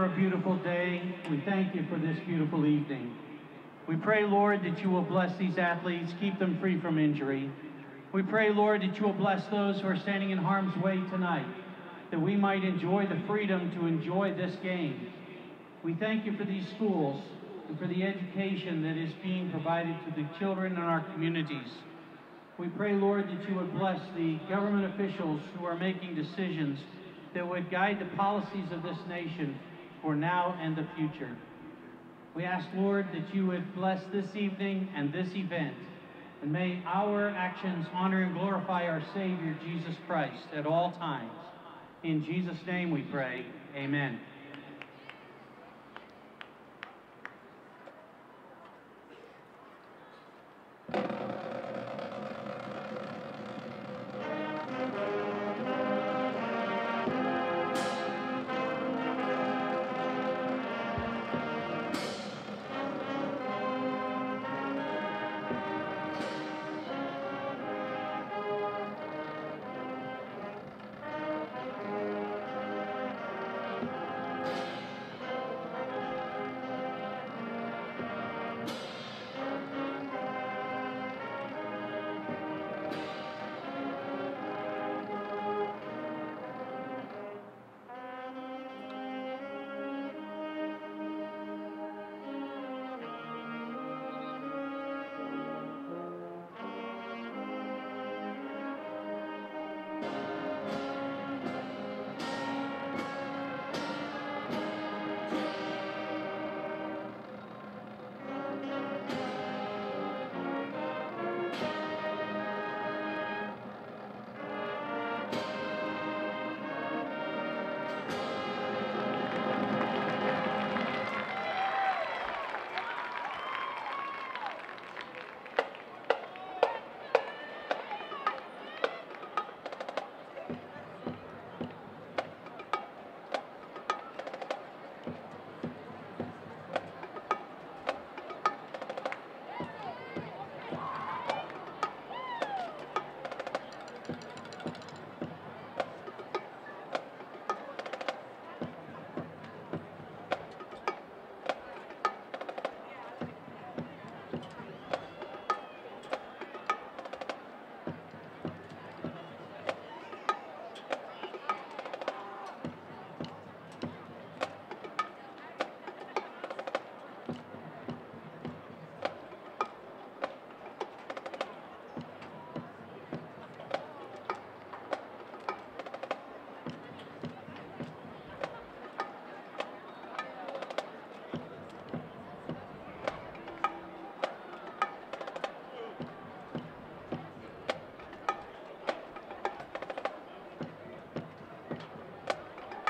for a beautiful day. We thank you for this beautiful evening. We pray, Lord, that you will bless these athletes, keep them free from injury. We pray, Lord, that you will bless those who are standing in harm's way tonight, that we might enjoy the freedom to enjoy this game. We thank you for these schools and for the education that is being provided to the children in our communities. We pray, Lord, that you would bless the government officials who are making decisions that would guide the policies of this nation for now and the future. We ask, Lord, that you would bless this evening and this event, and may our actions honor and glorify our Savior, Jesus Christ, at all times. In Jesus' name we pray, amen.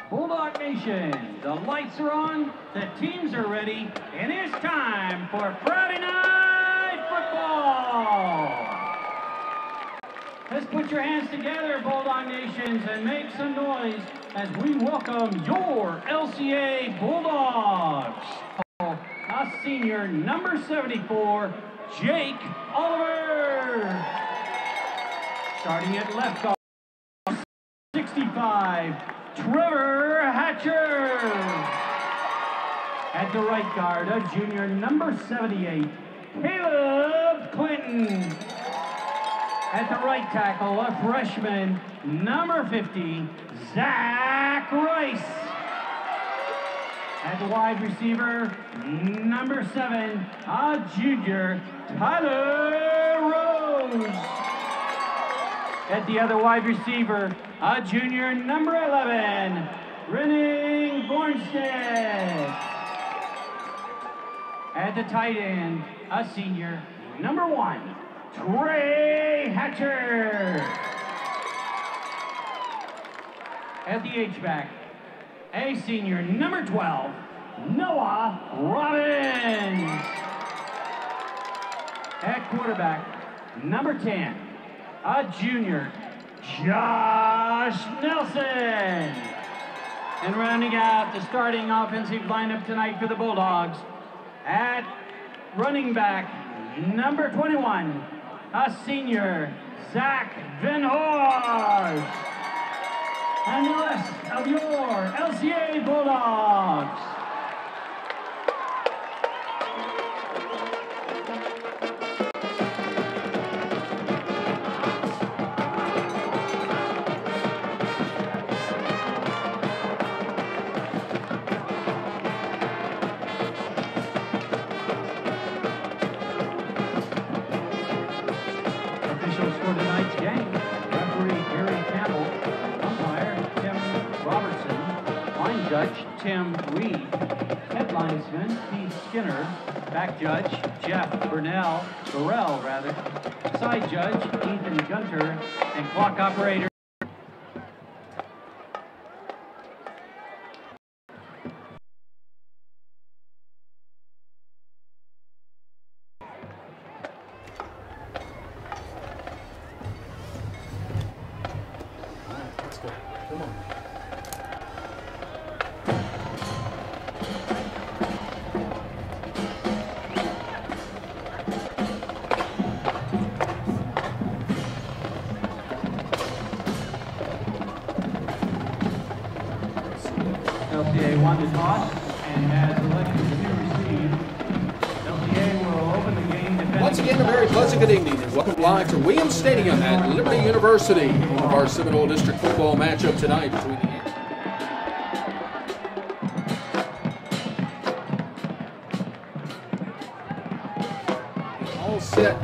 Bulldog Nation, the lights are on, the teams are ready, and it's time for Friday Night Football! Let's put your hands together, Bulldog Nations, and make some noise as we welcome your LCA Bulldogs. A senior, number 74, Jake Oliver. Starting at left guard, 65, Trevor Hatcher. At the right guard, a junior, number 78, Caleb Clinton. At the right tackle, a freshman, number 50, Zach Rice. At the wide receiver, number 7, a junior, Tyler Rose. At the other wide receiver, a junior, number 11, Renning Bornstead. At the tight end, a senior, number 1, Trey Hatcher. At the H-back, a senior, number 12, Noah Robbins. At quarterback, number 10, a junior, Josh Nelson. And rounding out the starting offensive lineup tonight for the Bulldogs, at running back, number 21, a senior, Zach Van Horst. And the rest of your LCA Bulldogs. Tim Reed. Head linesman Keith Skinner. Back judge Jeff Burrell. Side judge Ethan Gunter. And clock operator LCA won the toss and has elected to receive. LCA will open the game. Once again, a very pleasant good evening and welcome live to Williams Stadium at Liberty University. One of our Seminole District football matchup tonight between the all set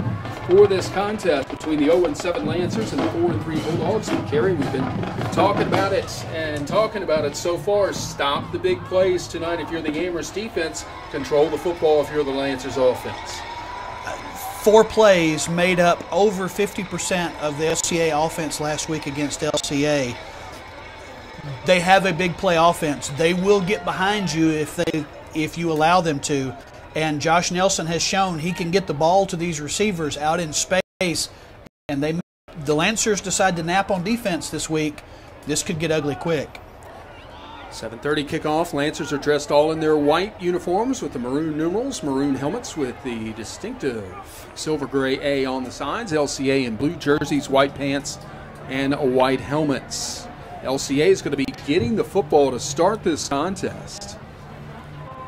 for this contest between the 0-7 Lancers and the 4-3 Bulldogs. And Kerry, we've been talking about it so far. Stop the big plays tonight if you're the Amherst defense. Control the football if you're the Lancers offense. 4 plays made up over 50% of the LCA offense last week against LCA. They have a big play offense. They will get behind you if you allow them to. And Josh Nelson has shown he can get the ball to these receivers out in space. And the Lancers decide to nap on defense this week. This could get ugly quick. 7:30 kickoff. Lancers are dressed all in their white uniforms with the maroon numerals, maroon helmets with the distinctive silver-gray A on the sides. LCA in blue jerseys, white pants, and white helmets. LCA is going to be getting the football to start this contest.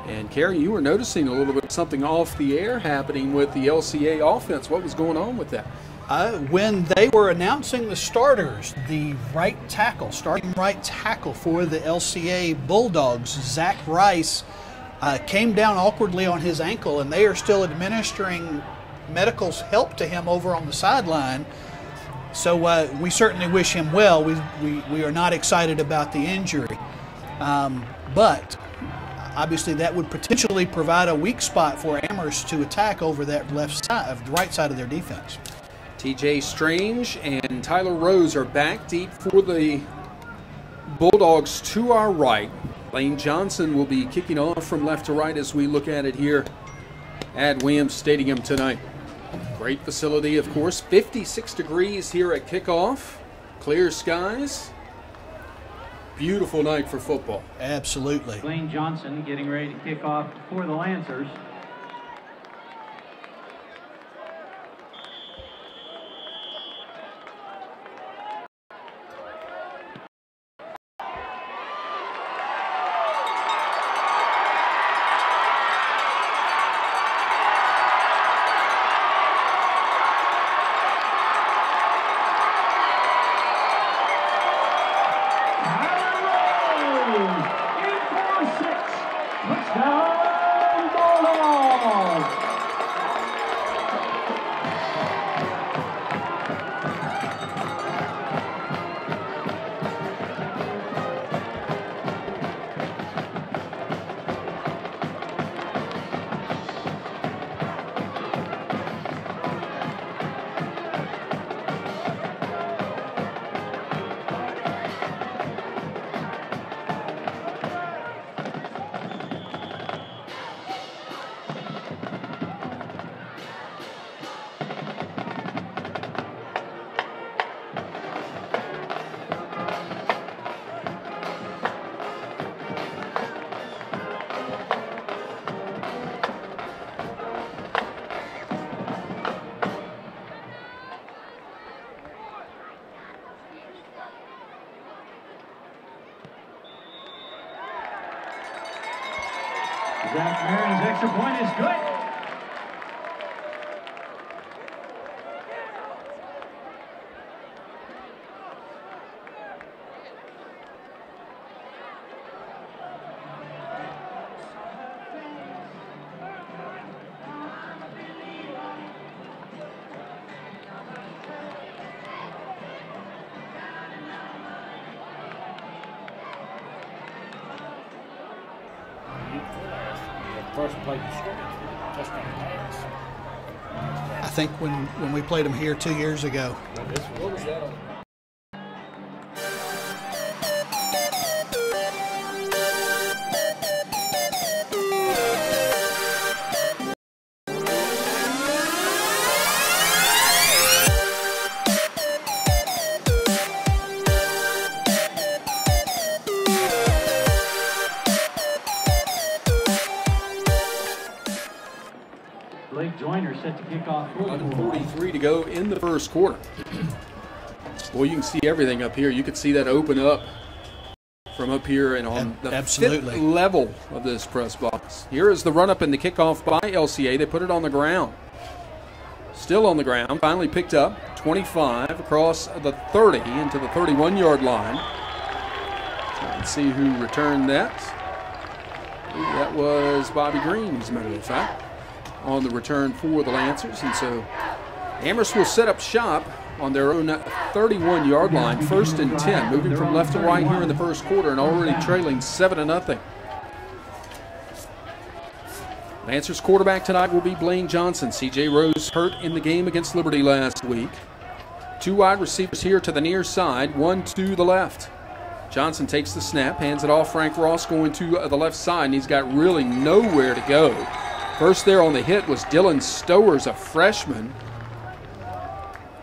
And Kerry, you were noticing a little bit of something off the air happening with the LCA offense. What was going on with that? When they were announcing the starters, the starting right tackle for the LCA Bulldogs, Zach Rice, came down awkwardly on his ankle, and they are still administering medical help to him over on the sideline. So we certainly wish him well. We are not excited about the injury. But obviously that would potentially provide a weak spot for Amherst to attack over that the right side of their defense. TJ Strange and Tyler Rose are back deep for the Bulldogs to our right. Lane Johnson will be kicking off from left to right as we look at it here at Williams Stadium tonight. Great facility, of course. 56 degrees here at kickoff. Clear skies. Beautiful night for football. Absolutely. Lane Johnson getting ready to kick off for the Lancers. Zach Marin's extra point is good. first play of scrimmage. Touchdown pass. I think when we played them here 2 years ago. What was that on? Set to kick off. 11:43 to go in the first quarter. Boy, you can see everything up here. You could see that open up from up here and on the absolutely fifth level of this press box. Here is the run-up and the kickoff by LCA. They put it on the ground. Still on the ground. Finally picked up. 25 across the 30 into the 31-yard line. Try and see who returned that. That was Bobby Green, as a matter of fact, on the return for the Lancers. And so Amherst will set up shop on their own 31-yard line, 1st and 10, moving from left to right here in the first quarter and already trailing 7-0. Lancers quarterback tonight will be Blaine Johnson. C.J. Rose hurt in the game against Liberty last week. 2 wide receivers here to the near side, 1 to the left. Johnson takes the snap, hands it off. Frank Ross going to the left side, and he's got really nowhere to go. First there on the hit was Dylan Stowers, a freshman.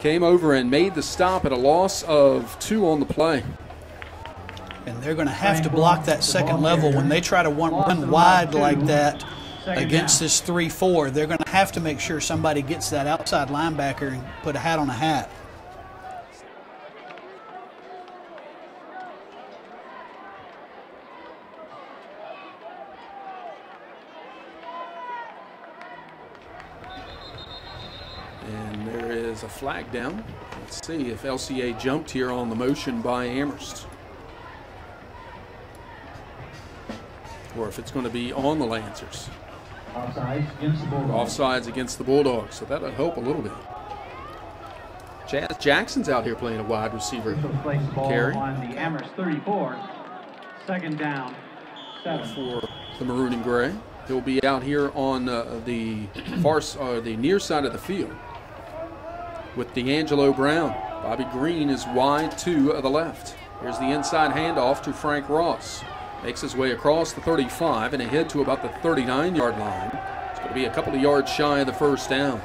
Came over and made the stop at a loss of 2 on the play. And they're going to have to block that second level when they try to run wide like that against this 3-4. They're going to have to make sure somebody gets that outside linebacker and put a hat on a hat. A flag down. Let's see if LCA jumped here on the motion by Amherst, or if it's going to be on the Lancers. Offsides against the Bulldogs, so that'll help a little bit. Chaz Jackson's out here playing a wide receiver carry on the Amherst 34. 2nd down, 7 for the maroon and gray. He'll be out here on the the near side of the field with D'Angelo Brown. Bobby Green is wide to the left. Here's the inside handoff to Frank Ross. Makes his way across the 35 and ahead to about the 39-yard line. It's going to be a couple of yards shy of the first down.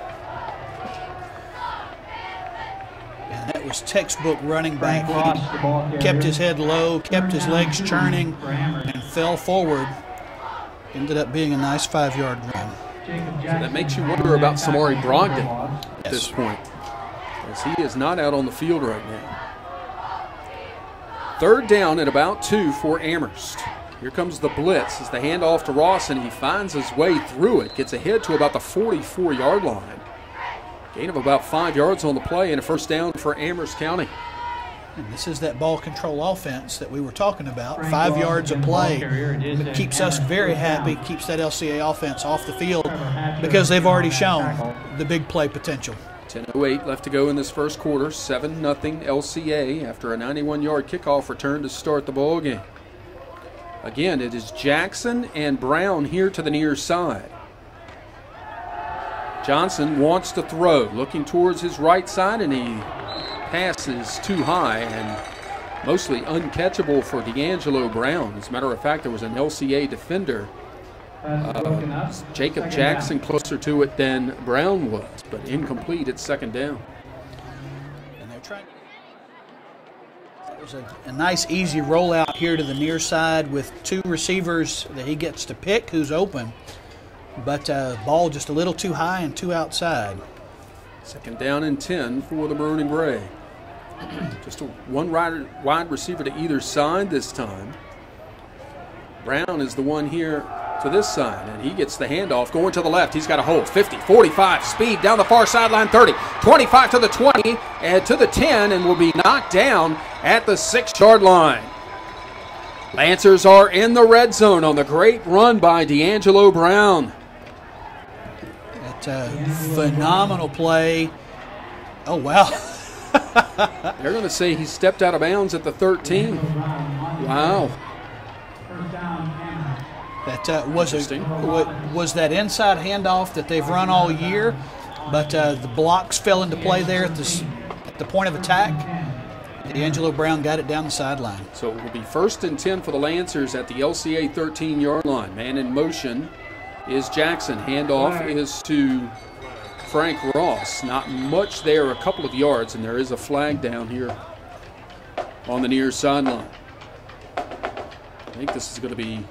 And that was textbook running back. He kept his head low, kept his legs churning, and fell forward. Ended up being a nice 5-yard run. So that makes you wonder about Samari Brogdon at this point, as he is not out on the field right now. 3rd down at about 2 for Amherst. Here comes the blitz as the handoff to Ross, and he finds his way through it. Gets ahead to about the 44-yard line. Gain of about 5 yards on the play and a 1st down for Amherst County. And this is that ball control offense that we were talking about. 5 yards of play. It keeps us very happy, keeps that LCA offense off the field because they've already shown the big play potential. 10:08 left to go in this first quarter. 7-0 LCA after a 91-yard kickoff return to start the ball game. Again, it is Jackson and Brown here to the near side. Johnson wants to throw, looking towards his right side, and he passes too high and mostly uncatchable for D'Angelo Brown. As a matter of fact, there was an LCA defender, Jacob Jackson, closer to it than Brown was, but incomplete at 2nd down. And they're trying. It was a nice, easy rollout here to the near side with 2 receivers that he gets to pick who's open, but ball just a little too high and too outside. 2nd down and 10 for the maroon and gray. Just one wide receiver to either side this time. Brown is the one here to this side, and he gets the handoff going to the left. He's got a hold. 50, 45, speed down the far sideline, 30, 25 to the 20, and to the 10, and will be knocked down at the 6-yard line. Lancers are in the red zone on the great run by D'Angelo Brown. That phenomenal play. Oh, wow. They're going to say he stepped out of bounds at the 13. Wow. That was that inside handoff that they've run all year, but the blocks fell into play there at the point of attack. D'Angelo Brown got it down the sideline. So it will be 1st and 10 for the Lancers at the LCA 13-yard line. Man in motion is Jackson. Handoff is to Frank Ross. Not much there, a couple of yards, and there is a flag down here on the near sideline. I think this is going to be,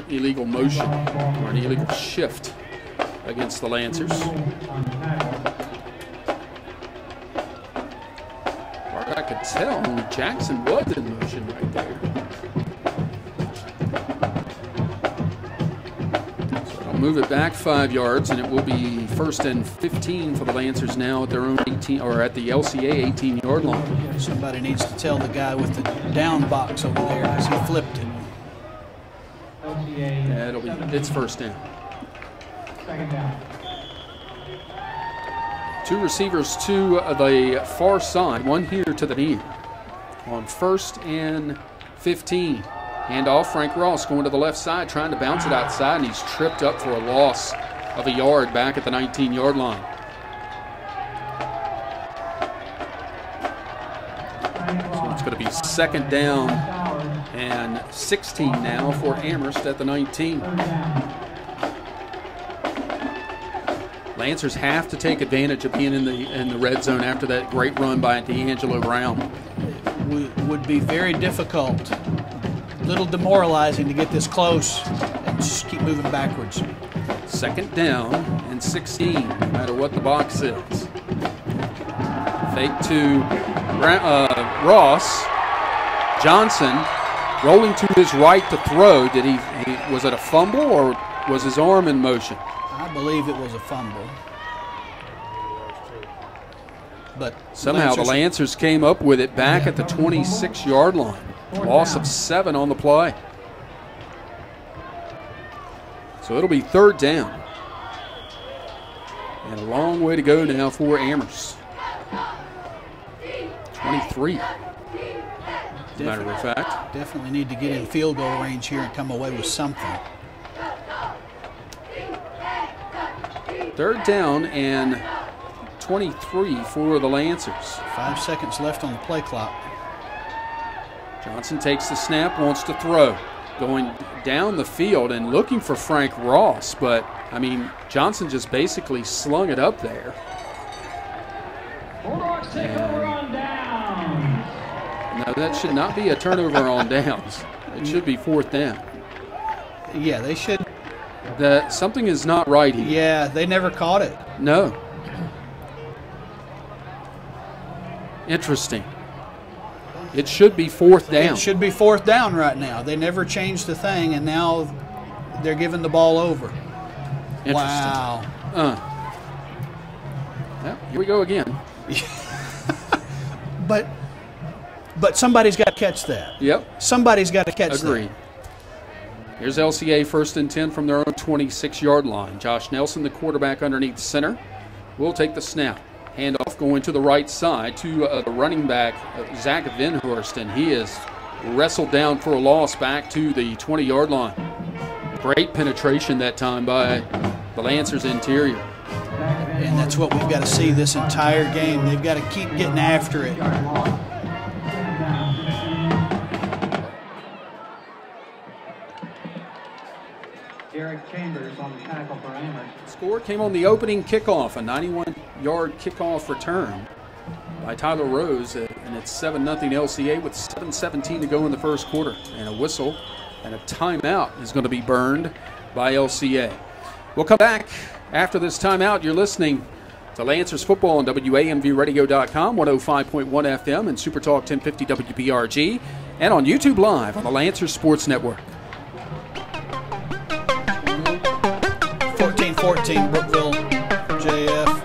illegal motion or an illegal shift against the Lancers. I could tell Jackson was in motion right there. So I'll move it back 5 yards, and it will be 1st and 15 for the Lancers now at their own 18, or at the LCA 18-yard line. Somebody needs to tell the guy with the down box over there as he flipped it. Yeah, it's 1st down. 2nd down. 2 receivers to the far side, one here to the near. On 1st and 15. Handoff, Frank Ross going to the left side, trying to bounce it outside, and he's tripped up for a loss of a yard back at the 19-yard line. So it's going to be 2nd down and 16 now for Amherst at the 19. Lancers have to take advantage of being in the red zone after that great run by D'Angelo Brown. It would be very difficult, a little demoralizing to get this close and just keep moving backwards. 2nd down and 16, no matter what the box is. Fake to Ross. Johnson rolling to his right to throw. Was it a fumble or was his arm in motion? I believe it was a fumble. But somehow the Lancers came up with it back at the 26-yard line. Loss of 7 on the play. So it'll be 3rd down. And a long way to go now for Amherst. 23, as a matter of fact. Definitely need to get in field goal range here and come away with something. 3rd down and 23 for the Lancers. 5 seconds left on the play clock. Johnson takes the snap, wants to throw. Going down the field and looking for Frank Ross, but, I mean, Johnson just basically slung it up there. No, that should not be a turnover on downs. It should be 4th down. Yeah, they should. Something is not right here. Yeah, they never caught it. No. Interesting. It should be 4th down. It should be 4th down right now. They never changed the thing, and now they're giving the ball over. Interesting. Wow. Well, here we go again. But somebody's got to catch that. Yep. Somebody's got to catch that. Agreed. Here's LCA 1st and 10 from their own 26-yard line. Josh Nelson, the quarterback underneath center, will take the snap. Handoff going to the right side to the running back, Zach Venhorst, and he is wrestled down for a loss back to the 20-yard line. Great penetration that time by the Lancers interior. And that's what we've got to see this entire game. They've got to keep getting after it. Derek Chambers on the tackle for Amherst. Score came on the opening kickoff, a 91-yard kickoff return by Tyler Rose, and it's 7-0 LCA with 7:17 to go in the first quarter. And a whistle and a timeout is going to be burned by LCA. We'll come back after this timeout. You're listening to Lancers football on WAMVradio.com, 105.1 FM, and Supertalk 1050 WPRG, and on YouTube Live on the Lancers Sports Network. 14-14 Brookville JF.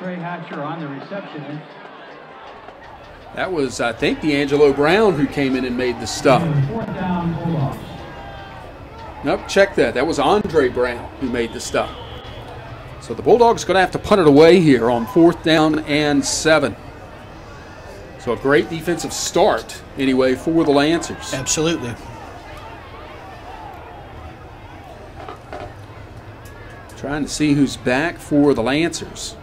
Trey Hatcher on the reception. That was, I think, D'Angelo Brown who came in and made the stop. Fourth down, Bulldogs. Nope, check that. That was Andre Brown who made the stop. So the Bulldogs going to have to punt it away here on 4th down and 7. So a great defensive start, anyway, for the Lancers. Absolutely. Trying to see who's back for the Lancers.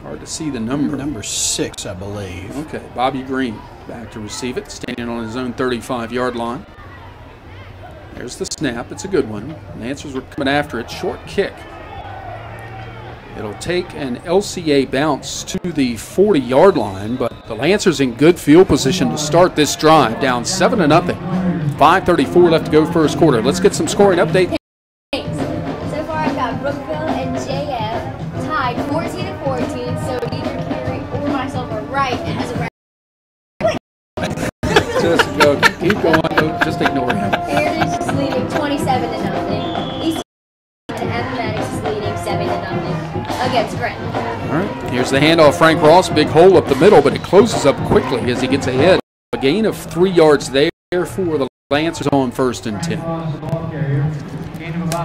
Hard to see the number. Number 6, I believe. Okay, Bobby Green back to receive it, standing on his own 35-yard line. There's the snap. It's a good one. Lancers were coming after it. Short kick. It'll take an LCA bounce to the 40-yard line, but the Lancers in good field position to start this drive, down 7-0. 5:34 left to go first quarter. Let's get some scoring update. So far, I've got Brookville and JF tied 14-14, so either Carrie or myself are right as a Just go, keep going. Just ignore him. Heritage is leading 27-0. East and Appomattox is leading 7-0 against Grant. All right, here's the handoff. Frank Ross, big hole up the middle, but it closes up quickly as he gets ahead. A gain of 3 yards there for the Lancers on 1st and 10.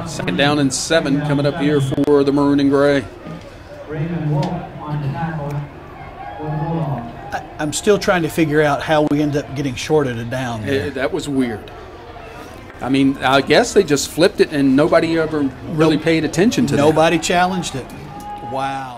2nd down and 7 coming up here for the Maroon and Gray. I'm still trying to figure out how we end up getting shorted a down there. That was weird. I mean, I guess they just flipped it and nobody ever really paid attention to that. Nobody challenged it. Wow.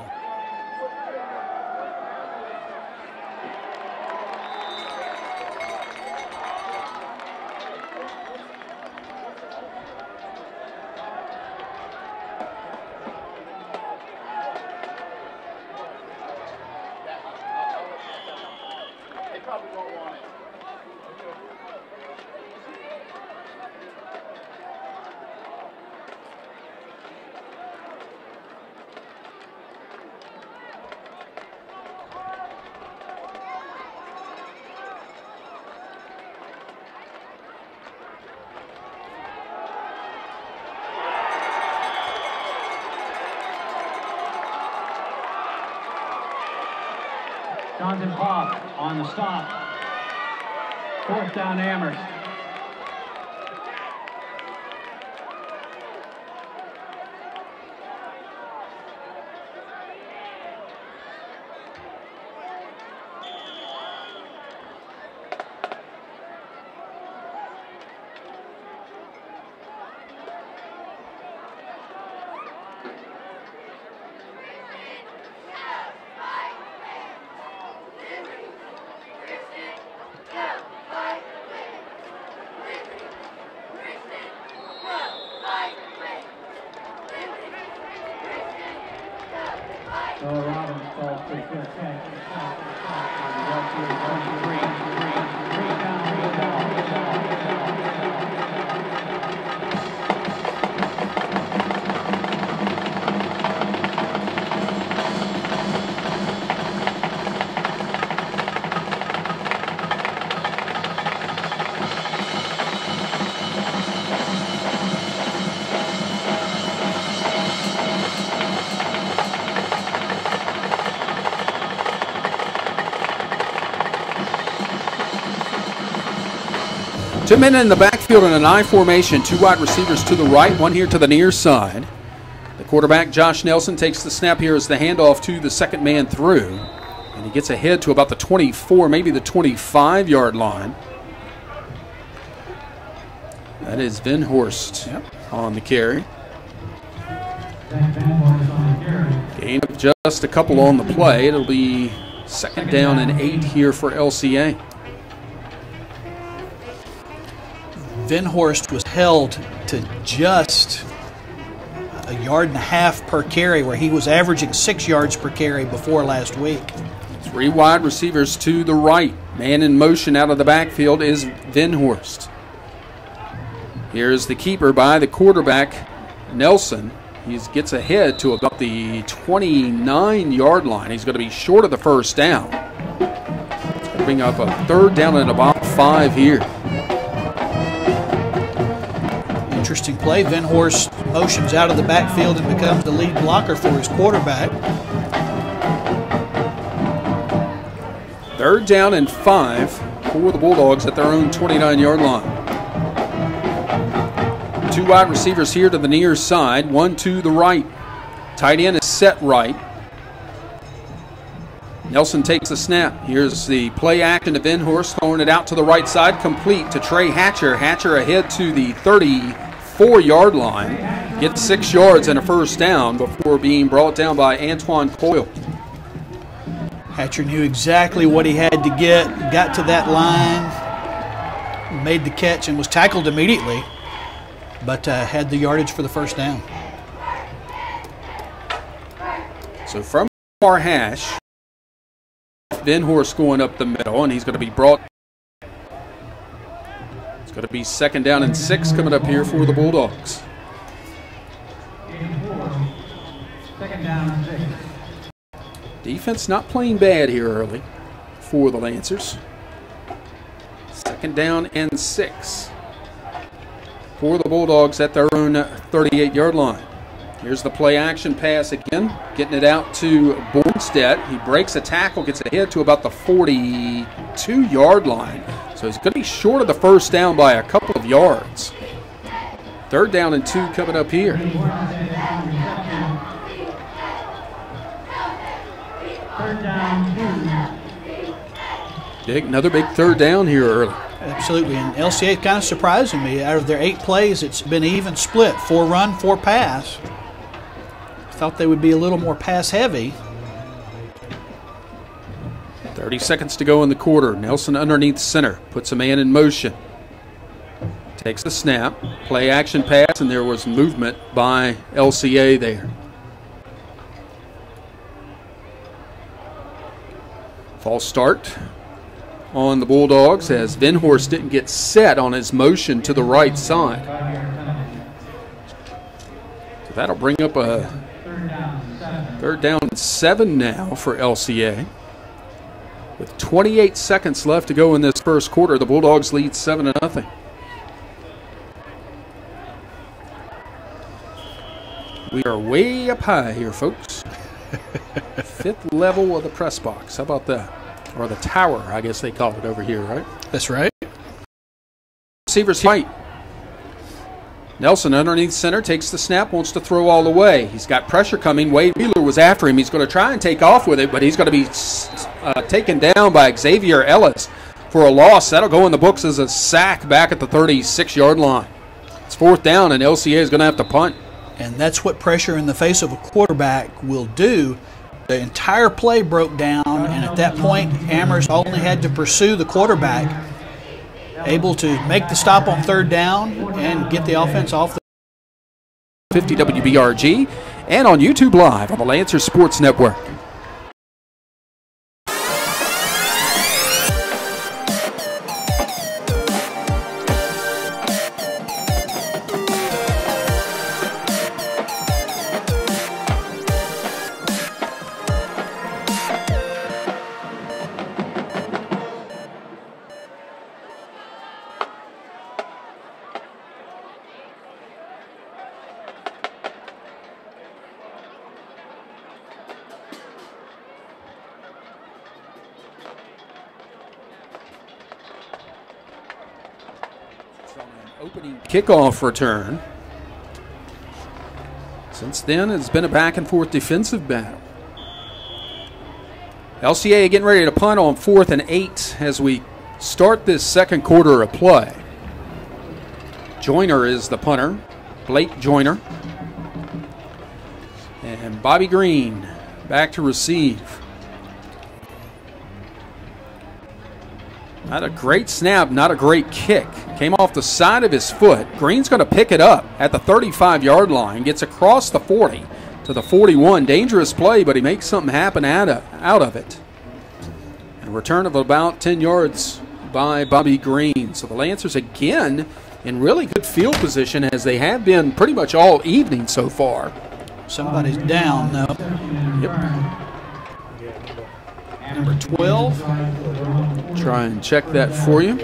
Jonathan Pop on the stop. 4th down, Amherst. Robbins calls for the fair catch. On the left here, 3 down, 3 down. Two men in the backfield in an I formation, 2 wide receivers to the right, 1 here to the near side. The quarterback, Josh Nelson, takes the snap here as the handoff to the second man through. And he gets ahead to about the 24, maybe the 25-yard line. That is Van Horst on the carry. Gain of just a couple on the play. It'll be 2nd down and 8 here for LCA. Van Horst was held to just a 1.5 yards per carry, where he was averaging 6 yards per carry before last week. 3 wide receivers to the right. Man in motion out of the backfield is Van Horst. Here's the keeper by the quarterback, Nelson. He gets ahead to about the 29-yard line. He's going to be short of the 1st down. It's going to bring up a 3rd down and about 5 here. Interesting play. Van Horst motions out of the backfield and becomes the lead blocker for his quarterback. 3rd down and 5 for the Bulldogs at their own 29-yard line. 2 wide receivers here to the near side, 1 to the right. Tight end is set right. Nelson takes the snap. Here's the play action to Venhorst, throwing it out to the right side, complete to Trey Hatcher. Hatcher ahead to the 34-yard line. Gets 6 yards and a 1st down before being brought down by Antoine Coyle. Hatcher knew exactly what he had to get, got to that line, made the catch, and was tackled immediately, but had the yardage for the 1st down. So from our hash, Venhorst going up the middle, and he's going to be brought. It's going to be 2nd down and 6 coming up here for the Bulldogs. 2nd down and 6. Defense not playing bad here early for the Lancers. 2nd down and 6 for the Bulldogs at their own 38-yard line. Here's the play action pass again, getting it out to Bornstedt. He breaks a tackle, gets ahead to about the 42-yard line. So he's going to be short of the 1st down by a couple of yards. 3rd down and 2 coming up here. 3rd down, 2. Another big 3rd down here early. Absolutely, and LCA kind of surprising me. Out of their 8 plays, it's been an even split, 4 run, 4 pass. Thought they would be a little more pass heavy. 30 seconds to go in the quarter. Nelson underneath center, puts a man in motion. Takes the snap, play action pass, and there was movement by LCA there. False start on the Bulldogs as Venhorst didn't get set on his motion to the right side. So that'll bring up a 3rd down and 7 now for LCA. With 28 seconds left to go in this 1st quarter, the Bulldogs lead 7-0. We are way up high here, folks. 5th level of the press box. How about that? Or the tower, I guess they call it over here, right? That's right. Receivers right. Nelson underneath center, takes the snap, wants to throw all the way. He's got pressure coming. Wade Wheeler was after him. He's going to try and take off with it, but he's going to be taken down by Xavier Ellis for a loss. That'll go in the books as a sack back at the 36-yard line. It's 4th down, and LCA is going to have to punt. And that's what pressure in the face of a quarterback will do. The entire play broke down, and at that point, Amherst only had to pursue the quarterback, able to make the stop on 3rd down and get the offense off the 50 WBRG and on YouTube Live on the Lancers Sports Network. Opening kickoff return. Since then, it's been a back-and-forth defensive battle. LCA getting ready to punt on 4th and 8 as we start this 2nd quarter of play. Joyner is the punter, Blake Joyner. And Bobby Green back to receive. Not a great snap, not a great kick. Came off the side of his foot. Green's going to pick it up at the 35-yard line. Gets across the 40 to the 41. Dangerous play, but he makes something happen out of it. And a return of about 10 yards by Bobby Green. So the Lancers again in really good field position as they have been pretty much all evening so far. Somebody's down, though. Yep. Number 12. Try and check that for you.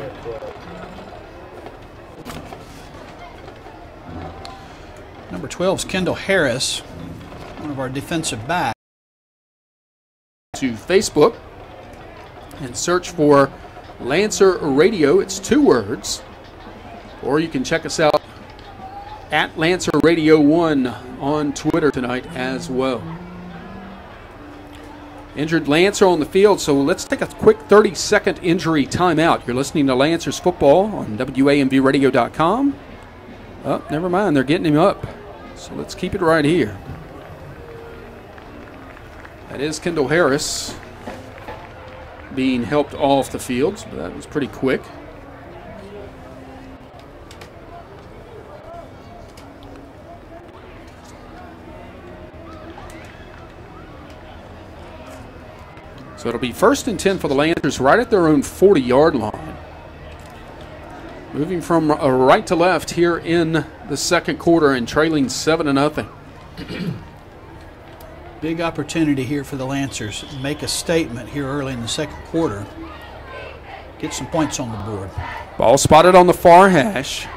Number 12 is Kendall Harris, one of our defensive backs. To Facebook. and search for Lancer Radio. It's 2 words. Or you can check us out at Lancer Radio 1 on Twitter tonight as well. Injured Lancer on the field, so let's take a quick 30-second injury timeout. You're listening to Lancers Football on WAMVradio.com. Oh, never mind, they're getting him up. So let's keep it right here. That is Kendall Harris being helped off the field, so that was pretty quick. So it'll be 1st and 10 for the Lancers right at their own 40-yard line. Moving from right to left here in the second quarter and trailing 7-0. Big opportunity here for the Lancers. Make a statement here early in the second quarter. Get some points on the board. Ball spotted on the far hash.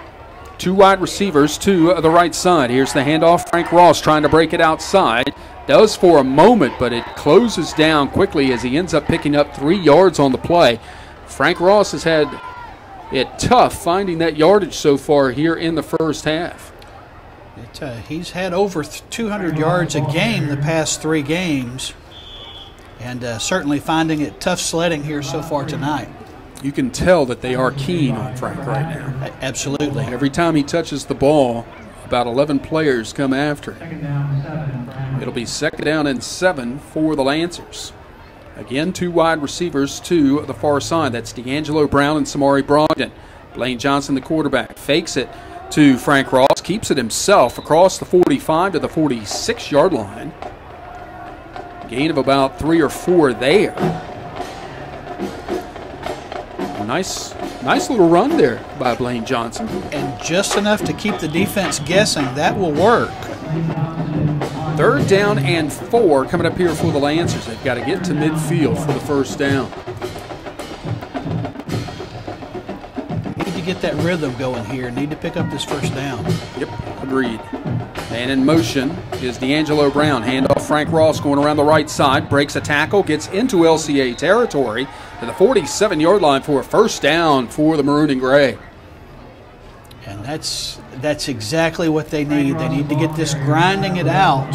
2 wide receivers to the right side. Here's the handoff. Frank Ross trying to break it outside. Does for a moment, but it closes down quickly as he ends up picking up 3 yards on the play. Frank Ross has had it tough finding that yardage so far here in the first half. He's had over 200 yards a game the past 3 games, and certainly finding it tough sledding here so far tonight. You can tell that they are keen on Frank right now. Absolutely. Every time he touches the ball, about 11 players come after him. It'll be 2nd down and 7 for the Lancers. Again, 2 wide receivers to the far side. That's D'Angelo Brown and Samari Brogdon. Blaine Johnson, the quarterback, fakes it to Frank Ross, keeps it himself across the 45 to the 46-yard line. Gain of about 3 or 4 there. A nice little run there by Blaine Johnson. And just enough to keep the defense guessing. That will work. 3rd down and 4 coming up here for the Lancers. They've got to get to midfield for the 1st down. Need to get that rhythm going here. Need to pick up this 1st down. Yep, agreed. And in motion is D'Angelo Brown. Handoff Frank Ross going around the right side. Breaks a tackle, gets into LCA territory to the 47-yard line for a 1st down for the Maroon and Gray. And that's exactly what they need. They need to get this grinding it out.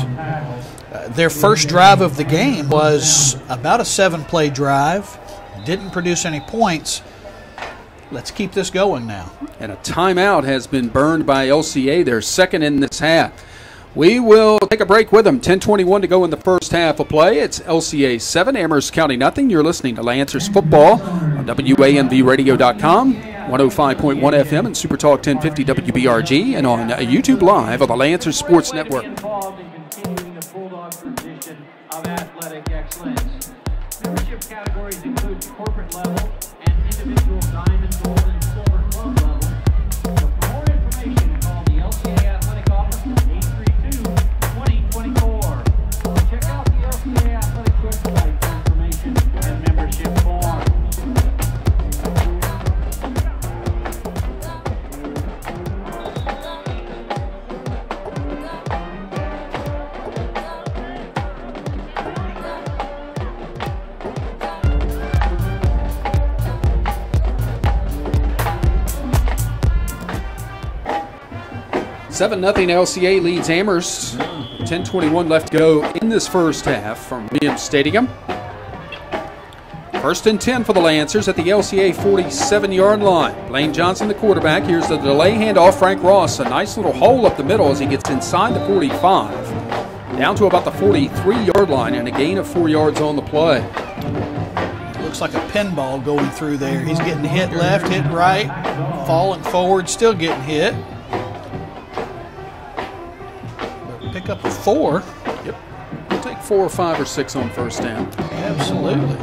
Their first drive of the game was about a 7-play drive. Didn't produce any points. Let's keep this going now. And a timeout has been burned by LCA. They're 2nd in this half. We will take a break with them. 10:21 to go in the first half of play. It's LCA 7, Amherst County nothing. You're listening to Lancers Football on WAMVradio.com, 105.1 FM and Super Talk 1050 WBRG, and on YouTube Live on the Lancers Sports Network. Involved in continuing the Bulldog tradition of athletic excellence. Membership categories include corporate level and individual diamond, gold, and silver club level. So for more information, call the LCA Athletic Office at 832-2024. Check out the LCA Athletics website for information and membership forms. Seven 0 LCA leads Amherst. 10:21 left to go in this first half from Williams Stadium. 1st and 10 for the Lancers at the LCA 47-yard line. Blaine Johnson, the quarterback. Here's the delay handoff. Frank Ross, a nice little hole up the middle as he gets inside the 45. Down to about the 43-yard line and a gain of 4 yards on the play. Looks like a pinball going through there. He's getting hit left, hit right, falling forward, still getting hit. Pick up a 4. Yep. We'll take 4 or 5 or 6 on 1st down. Absolutely.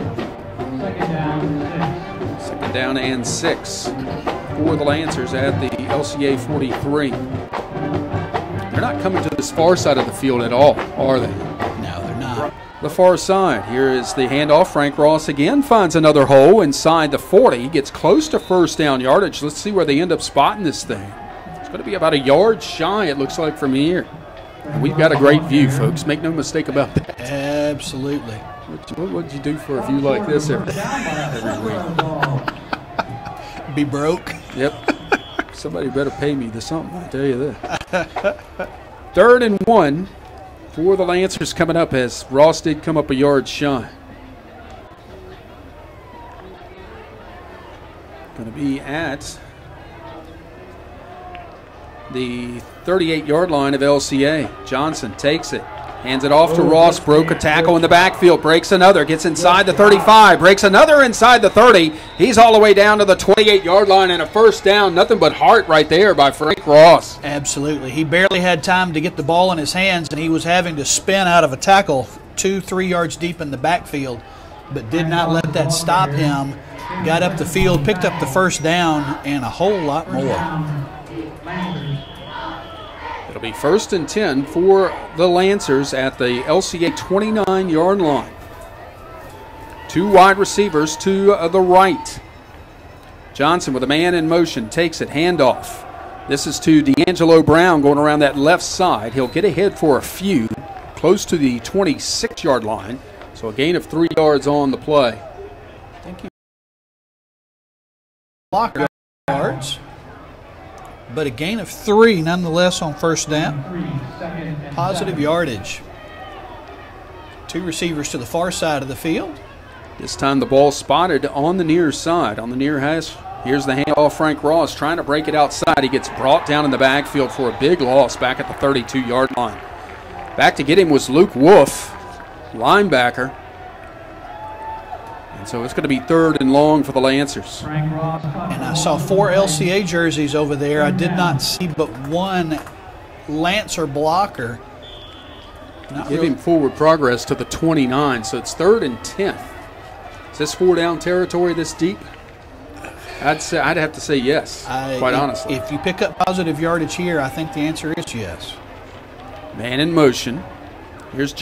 2nd down and 6 for the Lancers at the LCA 43. They're not coming to this far side of the field at all, are they? No, they're not. The far side. Here is the handoff. Frank Ross again finds another hole inside the 40. Gets close to 1st down yardage. Let's see where they end up spotting this thing. It's going to be about a yard shy, it looks like, from here. We've got a great view, folks. Make no mistake about that. Absolutely. What would you do for a view like this every week? Be broke. Yep. Somebody better pay me the something, I tell you that. 3rd and 1 for the Lancers coming up as Ross did come up a yard shy. Going to be at the 38-yard line of LCA. Johnson takes it. Hands it off to Ross. Broke a tackle in the backfield. Breaks another. Gets inside the 35. Breaks another inside the 30. He's all the way down to the 28-yard line and a first down. Nothing but heart right there by Frank Ross. Absolutely. He barely had time to get the ball in his hands, and he was having to spin out of a tackle 2-3 yards deep in the backfield, but did not let that stop him. Got up the field, picked up the first down, and a whole lot more. It'll be 1st and 10 for the Lancers at the LCA 29-yard line. 2 wide receivers to the right. Johnson with a man in motion, takes it, handoff. This is to D'Angelo Brown going around that left side. He'll get ahead for a few, close to the 26-yard line. So a gain of 3 yards on the play. Thank you. Block yards, but a gain of 3 nonetheless on first down. Positive yardage. 2 receivers to the far side of the field. This time the ball spotted on the near side, on the near hash. Here's the handoff. Frank Ross trying to break it outside. He gets brought down in the backfield for a big loss back at the 32-yard line. Back to get him was Luke Wolf, linebacker. And so it's going to be 3rd and long for the Lancers. And I saw 4 LCA jerseys over there. I did not see but 1 Lancer blocker. Give him forward progress to the 29, so it's 3rd and 10. Is this 4-down territory this deep? I'd have to say yes, quite honestly. If you pick up positive yardage here, I think the answer is yes. Man in motion. Here's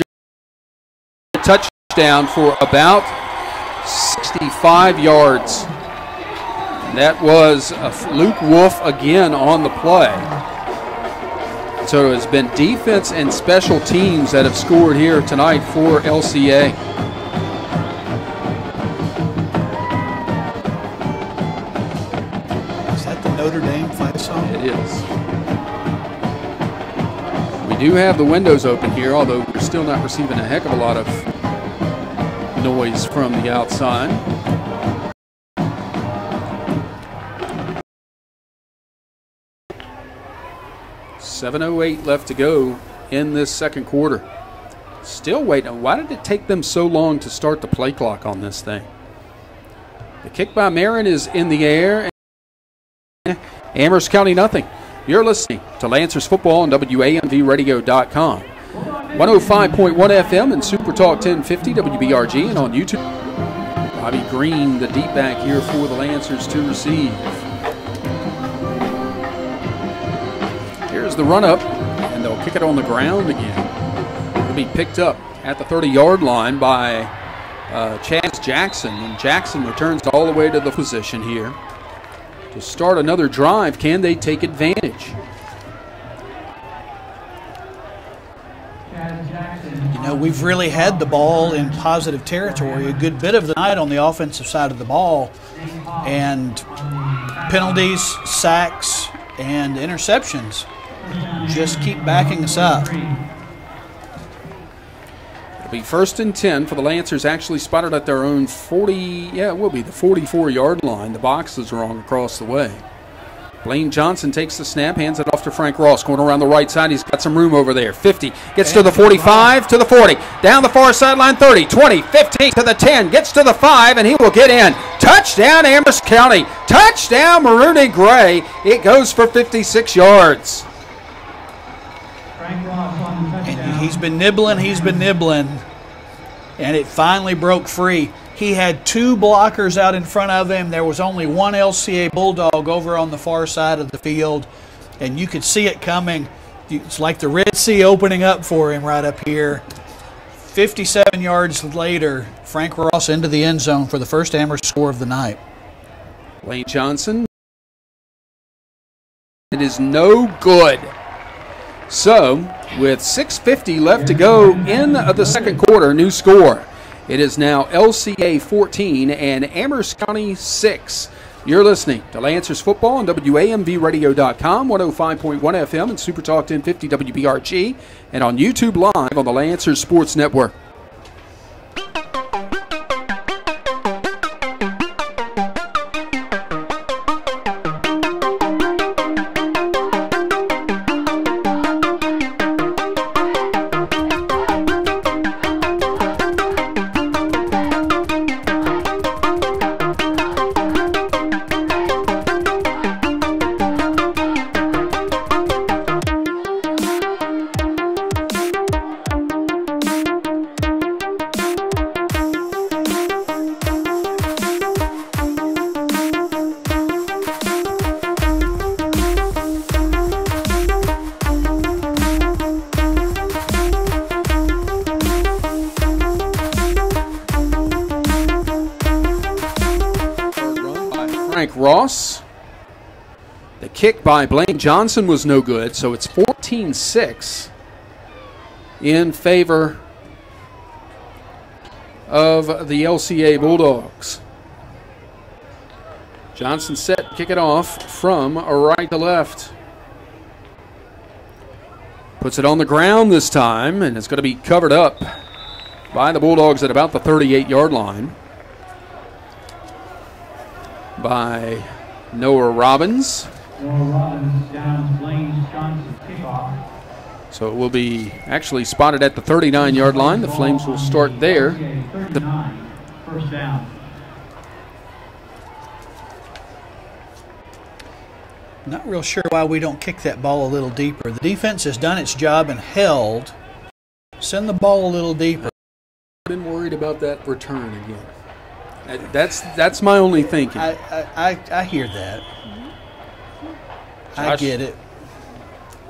a touchdown for about 65 yards. And that was Luke Wolf again on the play. So it has been defense and special teams that have scored here tonight for LCA. Is that the Notre Dame fight song? It is. We do have the windows open here, although we're still not receiving a heck of a lot of noise from the outside. .708 left to go in this second quarter. Still waiting. Why did it take them so long to start the play clock on this thing? The kick by Marin is in the air. Amherst County nothing. You're listening to Lancers Football on WAMVradio.com. 105.1 FM and Super Talk 1050 WBRG and on YouTube. Bobby Green, the deep back here for the Lancers to receive. Here's the run up, and they'll kick it on the ground again. It'll be picked up at the 30-yard line by Chaz Jackson, and Jackson returns all the way to the position here to start another drive. Can they take advantage? You know, we've really had the ball in positive territory a good bit of the night on the offensive side of the ball, and penalties, sacks, and interceptions just keep backing us up. It'll be 1st and 10 for the Lancers, actually spotted at their own 40, yeah, it will be the 44-yard line. The box is wrong across the way. Blaine Johnson takes the snap, hands it off to Frank Ross, going around the right side. He's got some room over there. 50, gets to the 45, to the 40, down the far sideline, 30, 20, 15, to the 10, gets to the 5, and he will get in. Touchdown, Amherst County. Touchdown, Maroon and Gray. It goes for 56 yards. And he's been nibbling, and it finally broke free. He had 2 blockers out in front of him. There was only 1 LCA Bulldog over on the far side of the field, and you could see it coming. It's like the Red Sea opening up for him right up here. 57 yards later, Frank Ross into the end zone for the first Amherst score of the night. Blaine Johnson. It is no good. So with 6:50 left to go in the second quarter. New score. It is now LCA 14 and Amherst County 6. You're listening to Lancers Football on WAMVradio.com, 105.1 FM, and Super Talk 1050 WBRG, and on YouTube Live on the Lancers Sports Network. Ross. The kick by Blaine Johnson was no good, so it's 14-6 in favor of the LCA Bulldogs. Johnson set to kick it off from right to left. Puts it on the ground this time, and it's going to be covered up by the Bulldogs at about the 38-yard line by Noah Robbins. Noah Robbins down Blaine Johnson's kickoff. So it will be actually spotted at the 39-yard line. The Flames will start there. 39, first down. Not real sure why we don't kick that ball a little deeper. The defense has done its job and held. Send the ball a little deeper. I've been worried about that return again. That's my only thinking. I hear that. I get it.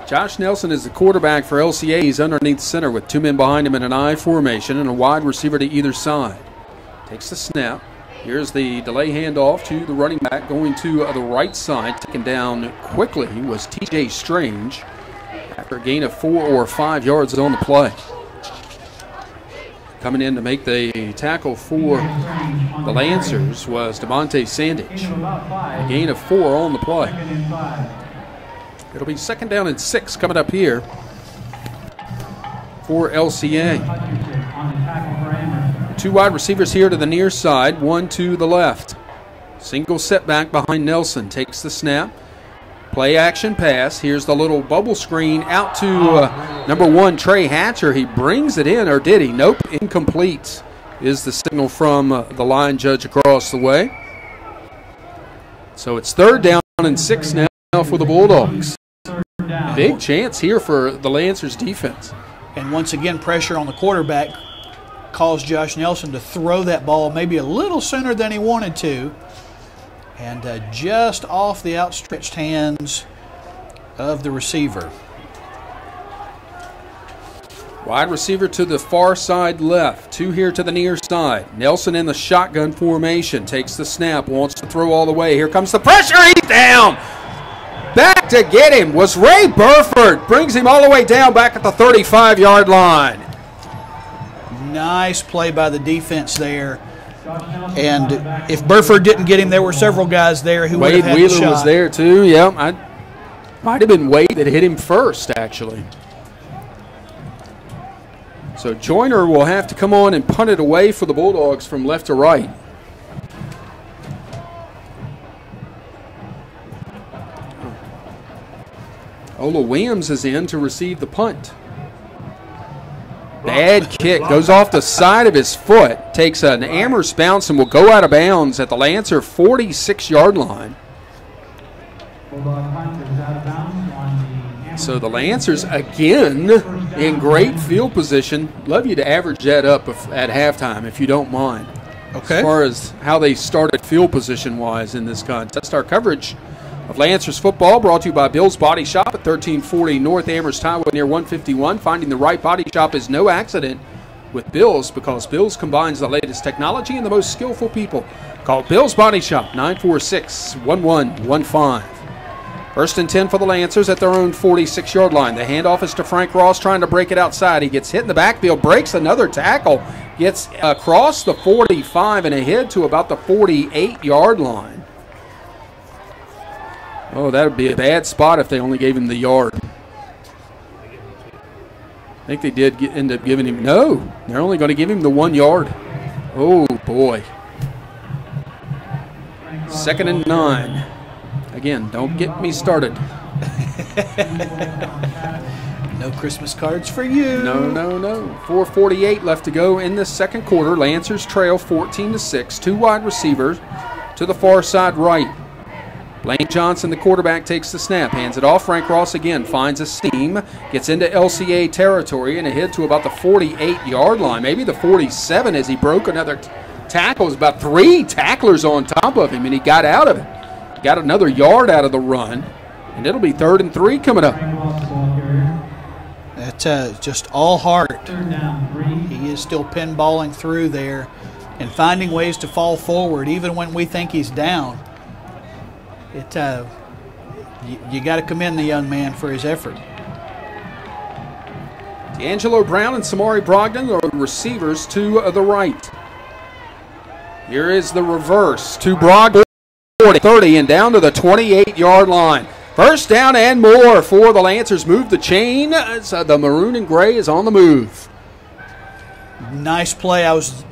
Josh Nelson is the quarterback for LCA. He's underneath center with two men behind him in an I formation and a wide receiver to either side. Takes the snap. Here's the delay handoff to the running back going to the right side. Taken down quickly was TJ Strange after a gain of 4 or 5 yards on the play. Coming in to make the tackle for the Lancers was DeMonte Sandage. A gain of 4 on the play. It'll be 2nd down and 6 coming up here for LCA. 2 wide receivers here to the near side, 1 to the left. Single setback behind Nelson. Takes the snap. Play action pass. Here's the little bubble screen out to number 1, Trey Hatcher. He brings it in, or did he? Nope, incomplete is the signal from the line judge across the way. So it's 3rd down and 6 now for the Bulldogs. Big chance here for the Lancers defense. And once again, pressure on the quarterback caused Josh Nelson to throw that ball maybe a little sooner than he wanted to. And just off the outstretched hands of the receiver. Wide receiver to the far side left. 2 here to the near side. Nelson in the shotgun formation. Takes the snap. Wants to throw all the way. Here comes the pressure. He's down. Back to get him was Ray Burford. Brings him all the way down back at the 35-yard line. Nice play by the defense there. And if Burford didn't get him, there were several guys there who would have had the shot. Wade Wheeler was there too. Yeah, might have been Wade that hit him first, actually. So Joyner will have to come on and punt it away for the Bulldogs from left to right. Ola Williams is in to receive the punt. Bad kick, goes off the side of his foot, takes an Amherst bounce and will go out of bounds at the Lancer 46-yard line. So the Lancers again in great field position. Love you to average that up at halftime if you don't mind. Okay. As far as how they started field position-wise in this contest. Our coverage of Lancers football brought to you by Bill's Body Shop at 1340 North Amherst Highway near 151. Finding the right body shop is no accident with Bill's, because Bill's combines the latest technology and the most skillful people. Call Bill's Body Shop, 946-1115. First and 10 for the Lancers at their own 46-yard line. The handoff is to Frank Ross, trying to break it outside. He gets hit in the backfield, breaks another tackle, gets across the 45 and ahead to about the 48-yard line. Oh, that would be a bad spot if they only gave him the yard. I think they did end up giving him, no, they're only going to give him the 1 yard. Oh, boy. 2nd and 9. Again, don't get me started. No Christmas cards for you. No, no, no. 4:48 left to go in the second quarter. Lancers trail 14-6. 2 wide receivers to the far side right. Blaine Johnson, the quarterback, takes the snap, hands it off. Frank Ross again finds a seam, gets into LCA territory and ahead to about the 48-yard line, maybe the 47 as he broke another tackle. It was about 3 tacklers on top of him, and he got out of it. Got another yard out of the run, and it'll be 3rd and 3 coming up. That's just all heart. He is still pinballing through there and finding ways to fall forward even when we think he's down. You got to commend the young man for his effort. D'Angelo Brown and Samari Brogdon are the receivers to the right. Here is the reverse to Brogdon. 30 and down to the 28-yard line. First down and more for the Lancers. Move the chain as the maroon and gray is on the move. Nice play. I was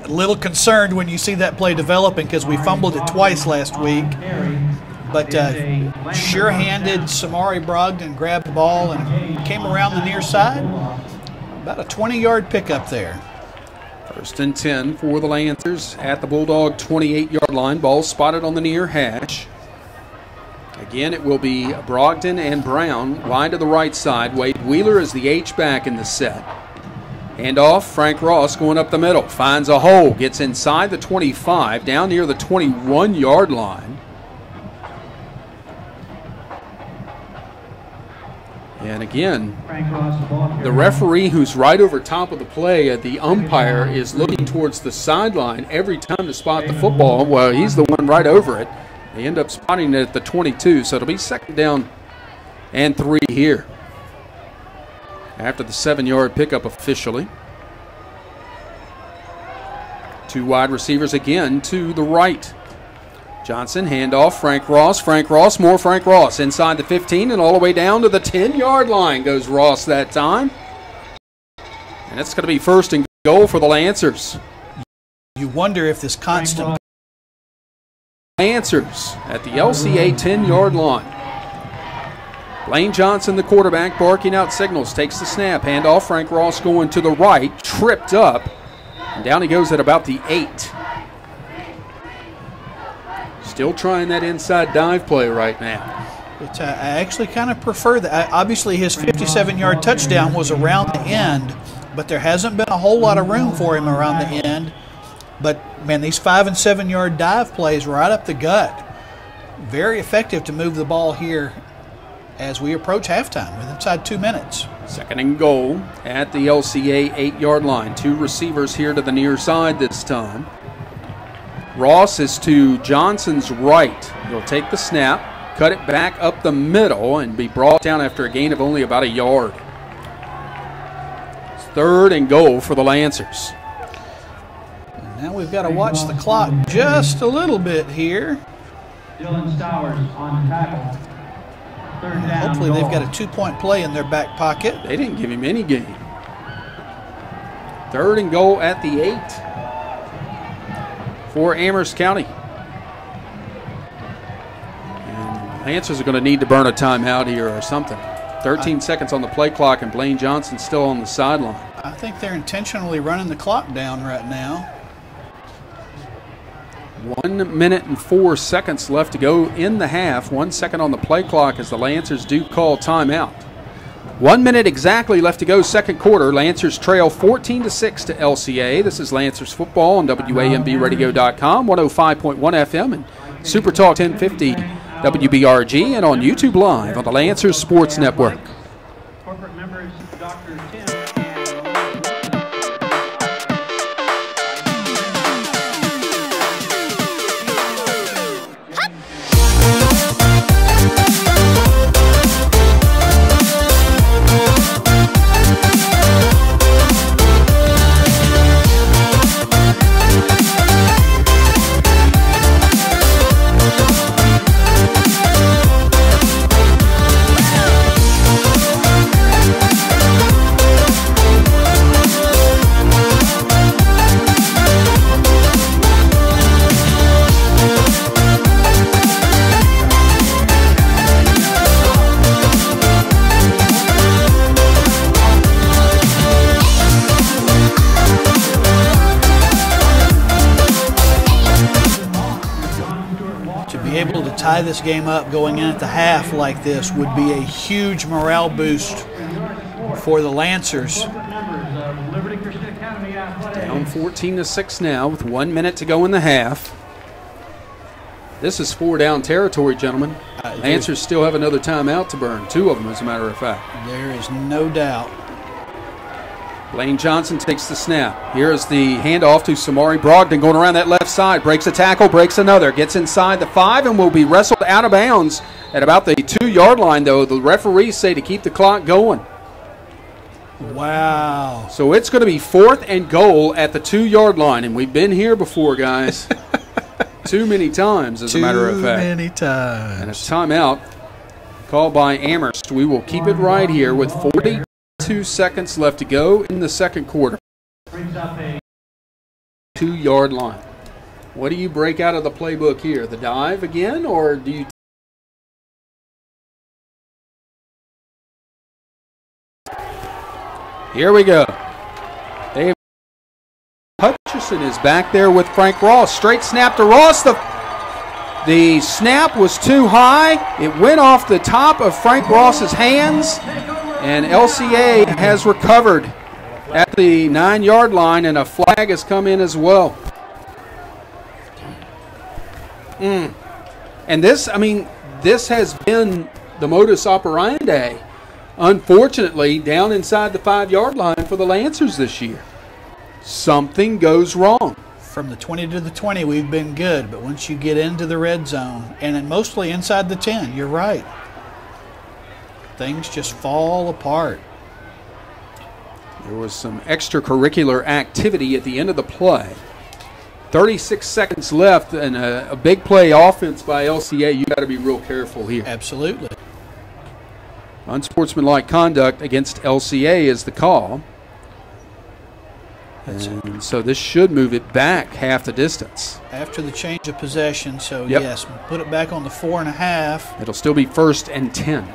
a little concerned when you see that play developing because we fumbled it twice last week. But sure-handed Samari Brogdon grabbed the ball and came around the near side. About a 20-yard pickup there. First and 10 for the Lancers at the Bulldog 28-yard line. Ball spotted on the near hash. Again, it will be Brogdon and Brown wide to the right side. Wade Wheeler is the H-back in the set. Handoff, Frank Ross going up the middle. Finds a hole, gets inside the 25, down near the 21-yard line. And again, the referee who's right over top of the play, the umpire, is looking towards the sideline every time to spot the football. Well, he's the one right over it. They end up spotting it at the 22, so it'll be 2nd down and 3 here after the 7-yard pickup officially. 2 wide receivers again to the right. Johnson, handoff, Frank Ross, more Frank Ross. Inside the 15 and all the way down to the 10-yard line goes Ross that time. And it's going to be 1st and goal for the Lancers. You wonder if this constant... Lancers at the LCA 10-yard line. Blaine Johnson, the quarterback, barking out signals, takes the snap, handoff, Frank Ross going to the right, tripped up, and down he goes at about the 8. Still trying that inside dive play right now. I actually kind of prefer that. Obviously, his 57-yard touchdown was around the end, but there hasn't been a whole lot of room for him around the end. But, man, these 5- and 7-yard dive plays right up the gut. Very effective to move the ball here as we approach halftime with inside 2 minutes. 2nd and goal at the LCA 8-yard line. 2 receivers here to the near side this time. Ross is to Johnson's right. He'll take the snap, cut it back up the middle, and be brought down after a gain of only about a yard. It's 3rd and goal for the Lancers. And now we've got to watch the clock just a little bit here. Dylan Stowers on tackle. 3rd down. Hopefully they've got a 2-point play in their back pocket. They didn't give him any gain. 3rd and goal at the 8. For Amherst County. And Lancers are going to need to burn a timeout here or something. 13 seconds on the play clock, and Blaine Johnson still on the sideline. I think they're intentionally running the clock down right now. 1 minute and 4 seconds left to go in the half. 1 second on the play clock as the Lancers do call timeout. 1 minute exactly left to go, second quarter. Lancers trail 14-6 to LCA. This is Lancers football on WAMBradio.com, 105.1 FM, and Super Talk 1050 WBRG, and on YouTube Live on the Lancers Sports Network. Corporate members, Dr. Tim. to tie this game up going in at the half like this would be a huge morale boost for the Lancers. Down 14-6 now with 1 minute to go in the half. This is 4-down territory, gentlemen. Lancers still have another timeout to burn. 2 of them, as a matter of fact. There is no doubt. Blaine Johnson takes the snap. Here is the handoff to Samari Brogdon going around that left side. Breaks a tackle, breaks another. Gets inside the 5 and will be wrestled out of bounds at about the 2-yard line, though. The referees say to keep the clock going. Wow. So it's going to be 4th and goal at the 2-yard line. And we've been here before, guys. Too many times, as a matter of fact. Too many times. And a timeout called by Amherst. We will keep it right here with 42 seconds left to go in the second quarter. 2-yard line. What do you break out of the playbook here? The dive again, or do you? Here we go. Dave Hutchison is back there with Frank Ross. Straight snap to Ross. The snap was too high. It went off the top of Frank Ross's hands, and LCA has recovered at the 9-yard line, and a flag has come in as well. And this, I mean, this has been the modus operandi, unfortunately, down inside the 5-yard line for the Lancers this year. Something goes wrong. From the 20 to the 20, we've been good, but once you get into the red zone, and then mostly inside the 10, you're right, things just fall apart. There was some extracurricular activity at the end of the play. 36 seconds left, and a big play offense by LCA. You got to be real careful here. Absolutely. Unsportsmanlike conduct against LCA is the call. And so this should move it back half the distance. After the change of possession, so Yep. yes, put it back on the 4.5. It'll still be 1st and 10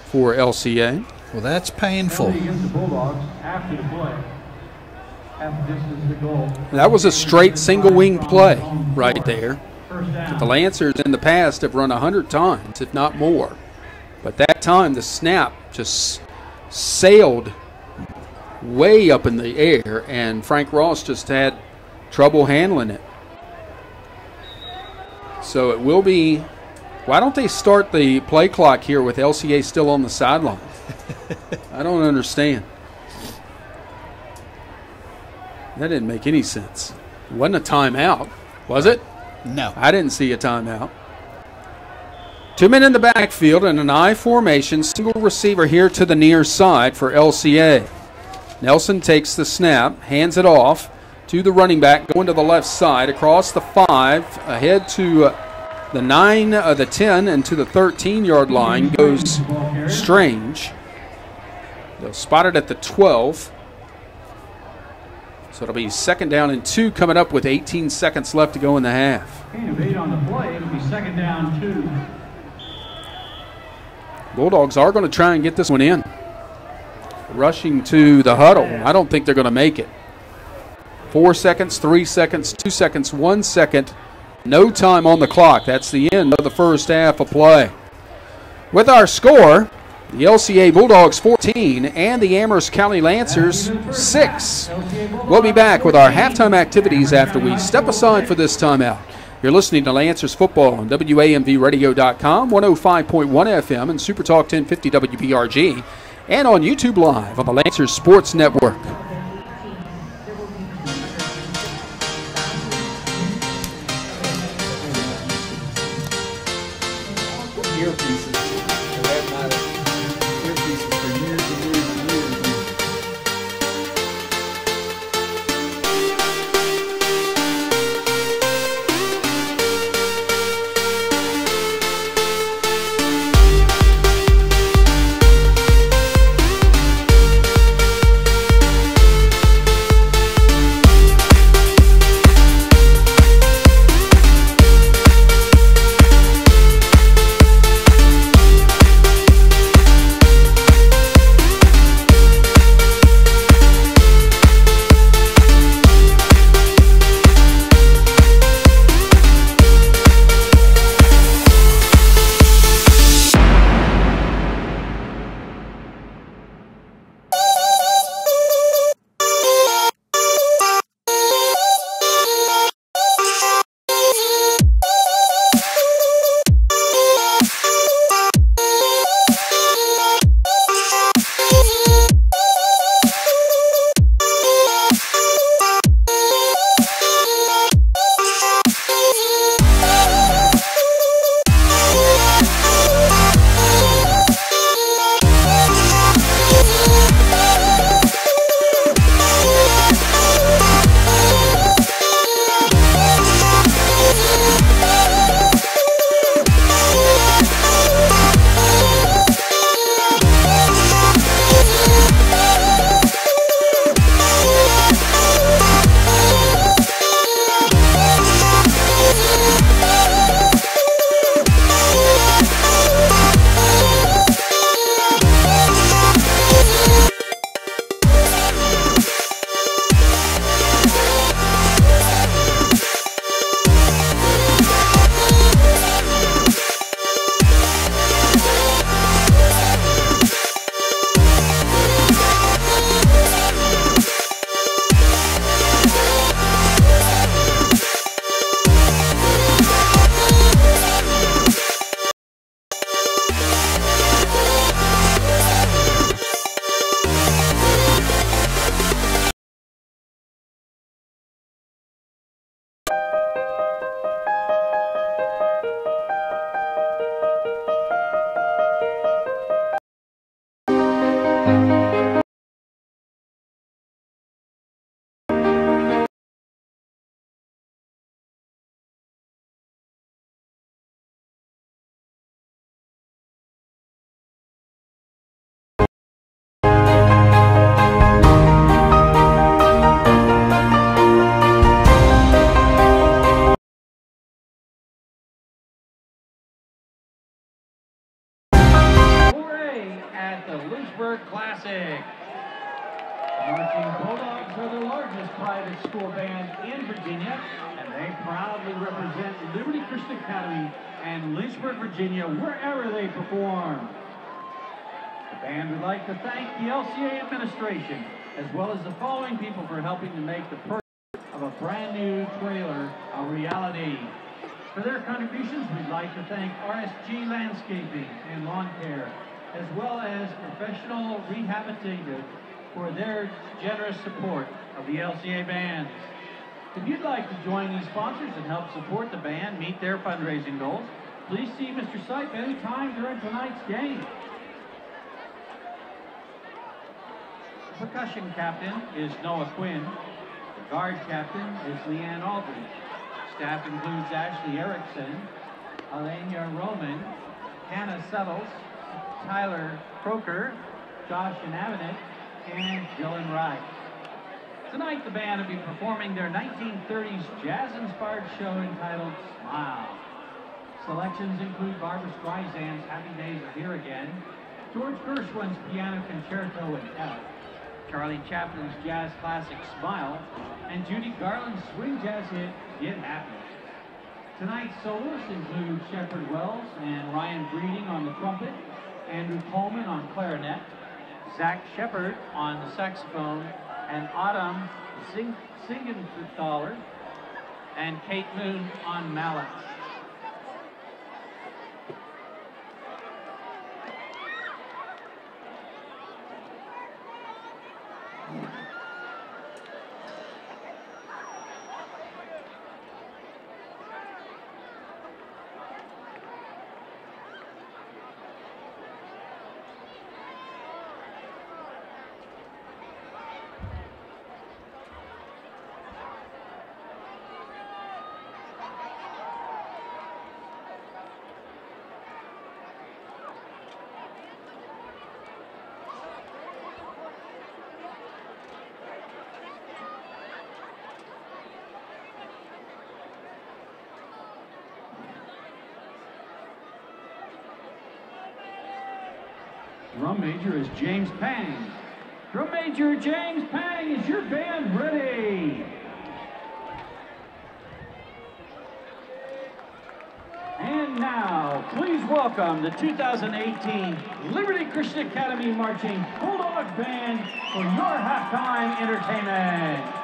for LCA. Well, that's painful. Against the Bulldogs after the play. Half the distance to goal. That was a straight single wing play right there. First down. The Lancers in the past have run 100 times, if not more. But that time the snap just sailed way up in the air, and Frank Ross just had trouble handling it. So it will be, why don't they start the play clock here with LCA still on the sideline? I don't understand. That didn't make any sense. It wasn't a timeout, was it? No. I didn't see a timeout. 2 men in the backfield in an I formation. Single receiver here to the near side for LCA. Nelson takes the snap, hands it off to the running back, going to the left side, across the 5, ahead to the 9, the 10, and to the 13-yard line goes Strange. They'll spot it at the 12. So it'll be 2nd down and 2 coming up with 18 seconds left to go in the half. Gain of 8 on the play. It'll be 2nd down 2. Bulldogs are going to try and get this one in. Rushing to the huddle. I don't think they're going to make it. 4 seconds, 3 seconds, 2 seconds, 1 second. No time on the clock. That's the end of the first half of play. With our score, the LCA Bulldogs 14 and the Amherst County Lancers 6. We'll be back with our halftime activities after we step aside for this timeout. You're listening to Lancers Football on WAMVradio.com, 105.1 FM, and SuperTalk 1050 WPRG, and on YouTube Live on the Lancers Sports Network. Bulldogs are the largest private school band in Virginia, and they proudly represent Liberty Christian Academy and Lynchburg, Virginia, wherever they perform. The band would like to thank the LCA administration, as well as the following people for helping to make the purchase of a brand new trailer a reality. For their contributions, we'd like to thank RSG Landscaping and Lawn Care, as well as Professional Rehabilitative for their generous support of the LCA bands. If you'd like to join these sponsors and help support the band meet their fundraising goals, please see Mr. Sipe anytime during tonight's game. The percussion captain is Noah Quinn. The guard captain is Leanne Aldridge. Staff includes Ashley Erickson, Alenia Roman, Hannah Settles, Tyler Croker, Josh Inavinet, and Dylan Wright. Tonight, the band will be performing their 1930s jazz-inspired show entitled Smile. Selections include Barbra Streisand's Happy Days Are Here Again, George Gershwin's Piano Concerto in F, Charlie Chaplin's jazz classic Smile, and Judy Garland's swing jazz hit Get Happy. Tonight's soloists include Shepard Wells and Ryan Breeding on the trumpet, Andrew Coleman on clarinet, Zach Shepard on the saxophone, and Autumn Singenthaler and Kate Moon on mallet. Drum major is James Pang. Drum major James Pang, is your band ready? And now, please welcome the 2018 Liberty Christian Academy Marching Bulldog Band for your halftime entertainment.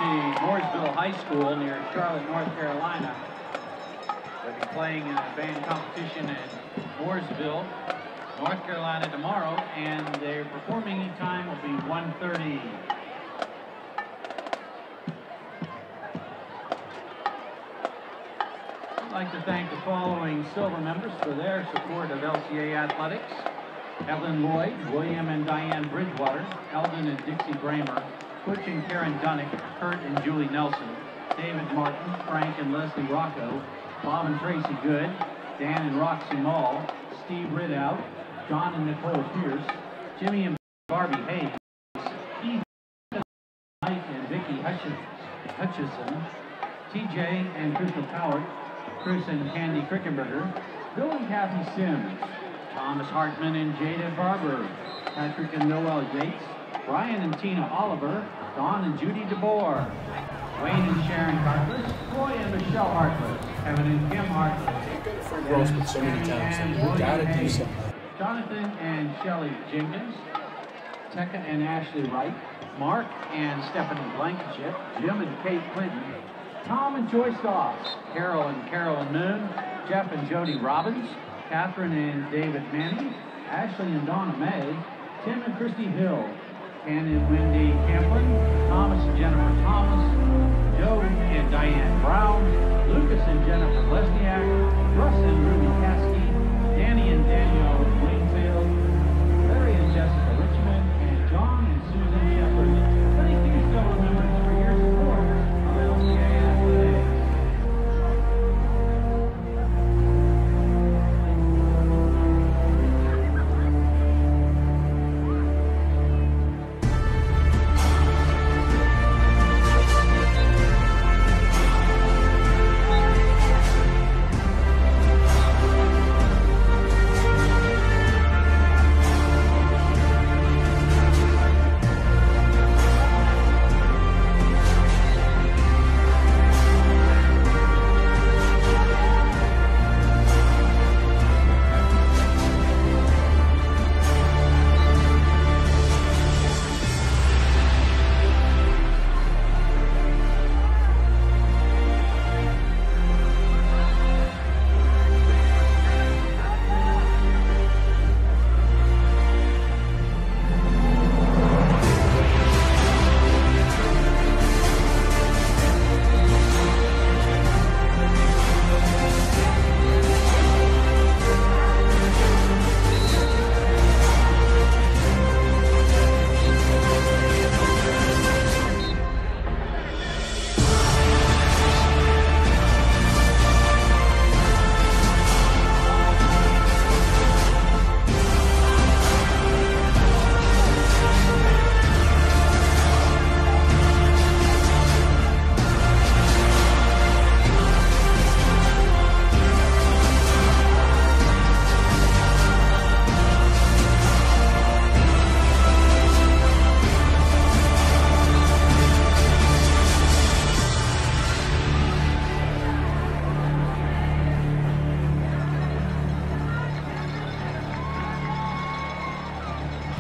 to Mooresville High School near Charlotte, North Carolina. They'll be playing in a band competition in Mooresville, North Carolina tomorrow, and their performing time will be 1:30. I'd like to thank the following silver members for their support of LCA athletics: Ellen Lloyd, William and Diane Bridgewater, Eldon and Dixie Bramer, Butch and Karen Dunnick, Kurt and Julie Nelson, David Martin, Frank and Leslie Rocco, Bob and Tracy Good, Dan and Roxy Mall, Steve Ridout, John and Nicole Pierce, Jimmy and Barbie Hayes, Keith, Mike and Vicki Hutchison, TJ and Crystal Cowart, Chris and Candy Krickenberger, Bill and Kathy Sims, Thomas Hartman and Jada Barber, Patrick and Noel Yates, Brian and Tina Oliver, Don and Judy DeBoer, Wayne and Sharon Hartless, Roy and Michelle Hartless, Kevin and Kim Hartless, Girls with so many times. You gotta do something. Jonathan and Shelley Jenkins, Tekka and Ashley Wright, Mark and Stephanie Blankenship, Jim and Kate Clinton, Tom and Joyce Doss, Carol and Carolyn Moon, Jeff and Jody Robbins, Catherine and David Manning, Ashley and Donna May, Tim and Christy Hill, Ken and Wendy Camplin, Thomas and Jennifer Thomas, Joe and Diane Brown, Lucas and Jennifer Lesniak, Russ and Ruby Caskey, Danny and Danielle Wingfield, Larry and Jessica Richmond, and John and Susan Shepard. Thank you, fellow members, for your support of LCA Athletics.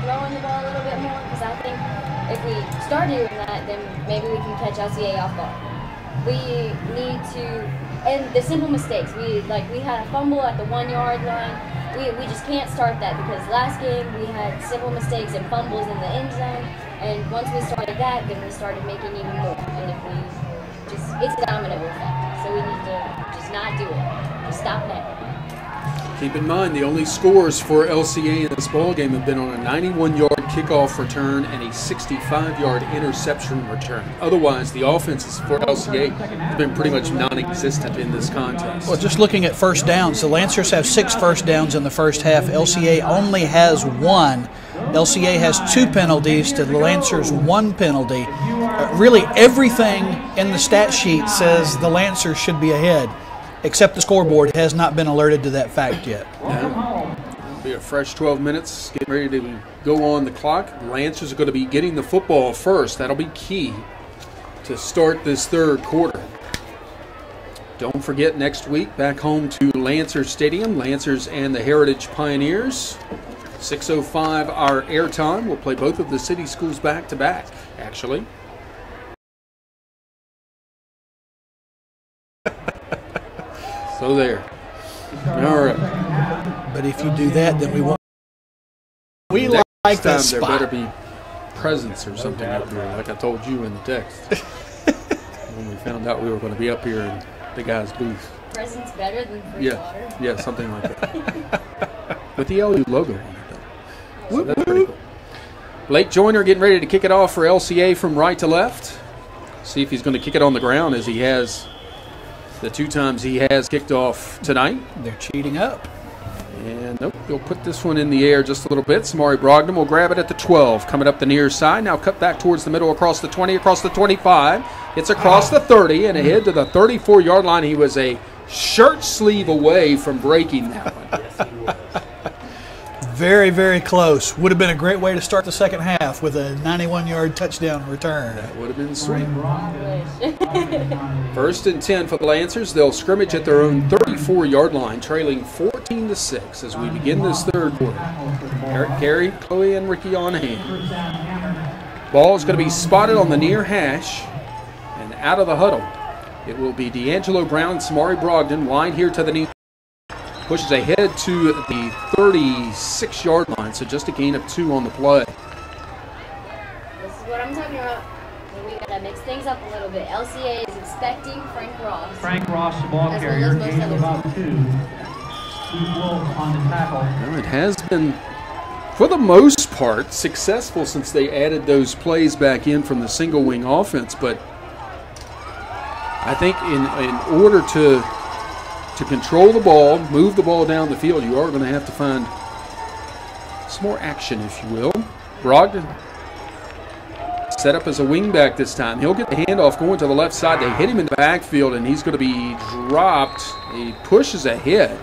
Throwing the ball a little bit more, because I think if we start doing that, then maybe we can catch LCA off guard. We need to, and the simple mistakes. We had a fumble at the 1 yard line. We just can't start that, because last game we had simple mistakes and fumbles in the end zone, and once we started that, then we started making even more. And if we just, it's a domino effect. So we need to just not do it. Just stop that. Keep in mind, the only scores for LCA in this ballgame have been on a 91-yard kickoff return and a 65-yard interception return. Otherwise, the offenses for LCA have been pretty much non-existent in this contest. Well, just looking at first downs, the Lancers have 6 first downs in the first half. LCA only has 1. LCA has 2 penalties to the Lancers' 1 penalty. Really, everything in the stat sheet says the Lancers should be ahead, except the scoreboard has not been alerted to that fact yet. Yeah. It'll be a fresh 12 minutes, getting ready to go on the clock. The Lancers are going to be getting the football first. That'll be key to start this third quarter. Don't forget, next week, back home to Lancers Stadium, Lancers and the Heritage Pioneers. 6:05 our airtime. We'll play both of the city schools back-to-back, actually. So there. All right. But if you do that, then we won't. We Next like time this there spot. better be presents or something up here, like I told you in the text. When we found out we were going to be up here in the guy's booth. Presents better than free water. Yeah, something like that. With the LU logo on it, though. So that's pretty cool. Blake Joyner getting ready to kick it off for LCA from right to left. See if he's going to kick it on the ground as he has the 2 times he has kicked off tonight. They're cheating up. And nope, he'll put this one in the air just a little bit. Samari Brogdon will grab it at the 12, coming up the near side. Now cut back towards the middle, across the 20, across the 25. It's across the 30 and ahead to the 34-yard line. He was a shirt sleeve away from breaking that one. Yes, he was. Very, very close. Would have been a great way to start the second half with a 91-yard touchdown return. That would have been sweet. I wish. 1st and 10 for the Lancers. They'll scrimmage at their own 34-yard line, trailing 14-6 as we begin this third quarter. Eric Carey, Chloe, and Ricky on hand. Ball is going to be spotted on the near hash and out of the huddle. It will be D'Angelo Brown and Samari Brogdon wide here to the knee. Pushes ahead to the 36-yard line, so just a gain of 2 on the play. This is what I'm talking about. We gotta mix things up a little bit. LCA is expecting Frank Ross. Frank Ross, the ball As well carrier, as most gain of others. about 2. Steve Wolf on the tackle. Well, it has been, for the most part, successful since they added those plays back in from the single wing offense. But I think in order to control the ball, move the ball down the field, you are going to have to find some more action, if you will. Brogdon set up as a wingback this time. He'll get the handoff going to the left side. They hit him in the backfield, and he's going to be dropped. He pushes ahead.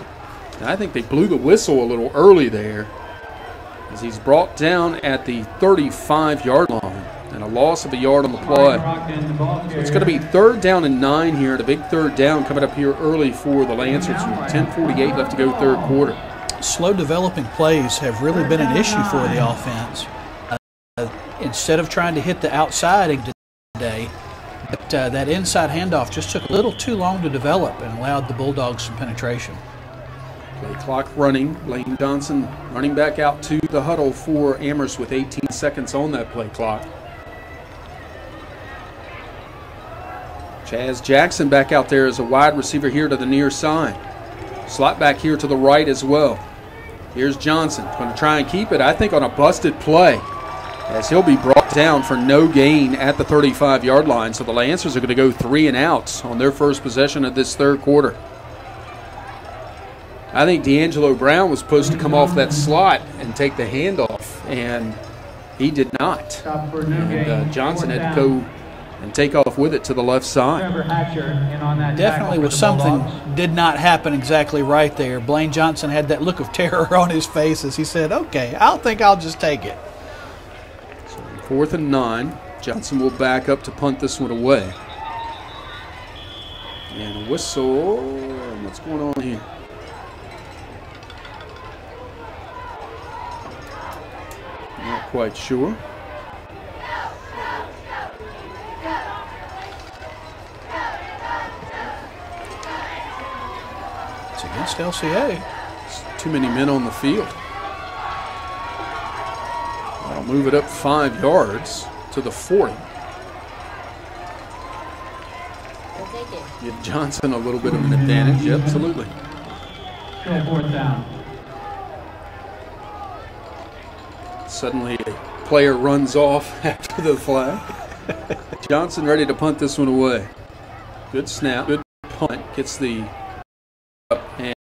And I think they blew the whistle a little early there as he's brought down at the 35-yard line. And a loss of a yard on the play. So it's going to be 3rd down and 9 here. The big 3rd down coming up here early for the Lancers with 10:48 left to go third quarter. Slow developing plays have really been an issue for the offense. Instead of trying to hit the outside today, that inside handoff just took a little too long to develop and allowed the Bulldogs some penetration. Play clock running. Lane Johnson running back out to the huddle for Amherst with 18 seconds on that play clock. Chaz Jackson back out there as a wide receiver here to the near side. Slot back here to the right as well. Here's Johnson, going to try and keep it, I think, on a busted play, as he'll be brought down for no gain at the 35-yard line. So the Lancers are going to go 3 and out on their first possession of this third quarter. I think D'Angelo Brown was supposed to come off that slot and take the handoff, and he did not. And Johnson had to go and take off with it to the left side. Definitely was something did not happen exactly right there. Blaine Johnson had that look of terror on his face as he said, okay, I'll just take it. So 4th and 9. Johnson will back up to punt this one away. And a whistle. What's going on here? Not quite sure. It's against LCA. It's too many men on the field. I'll move it up 5 yards to the 40. We'll take it. Give Johnson a little bit of an advantage. Absolutely. Still 4th down. Suddenly a player runs off after the flag. Johnson ready to punt this one away. Good snap, good punt. Gets the up, and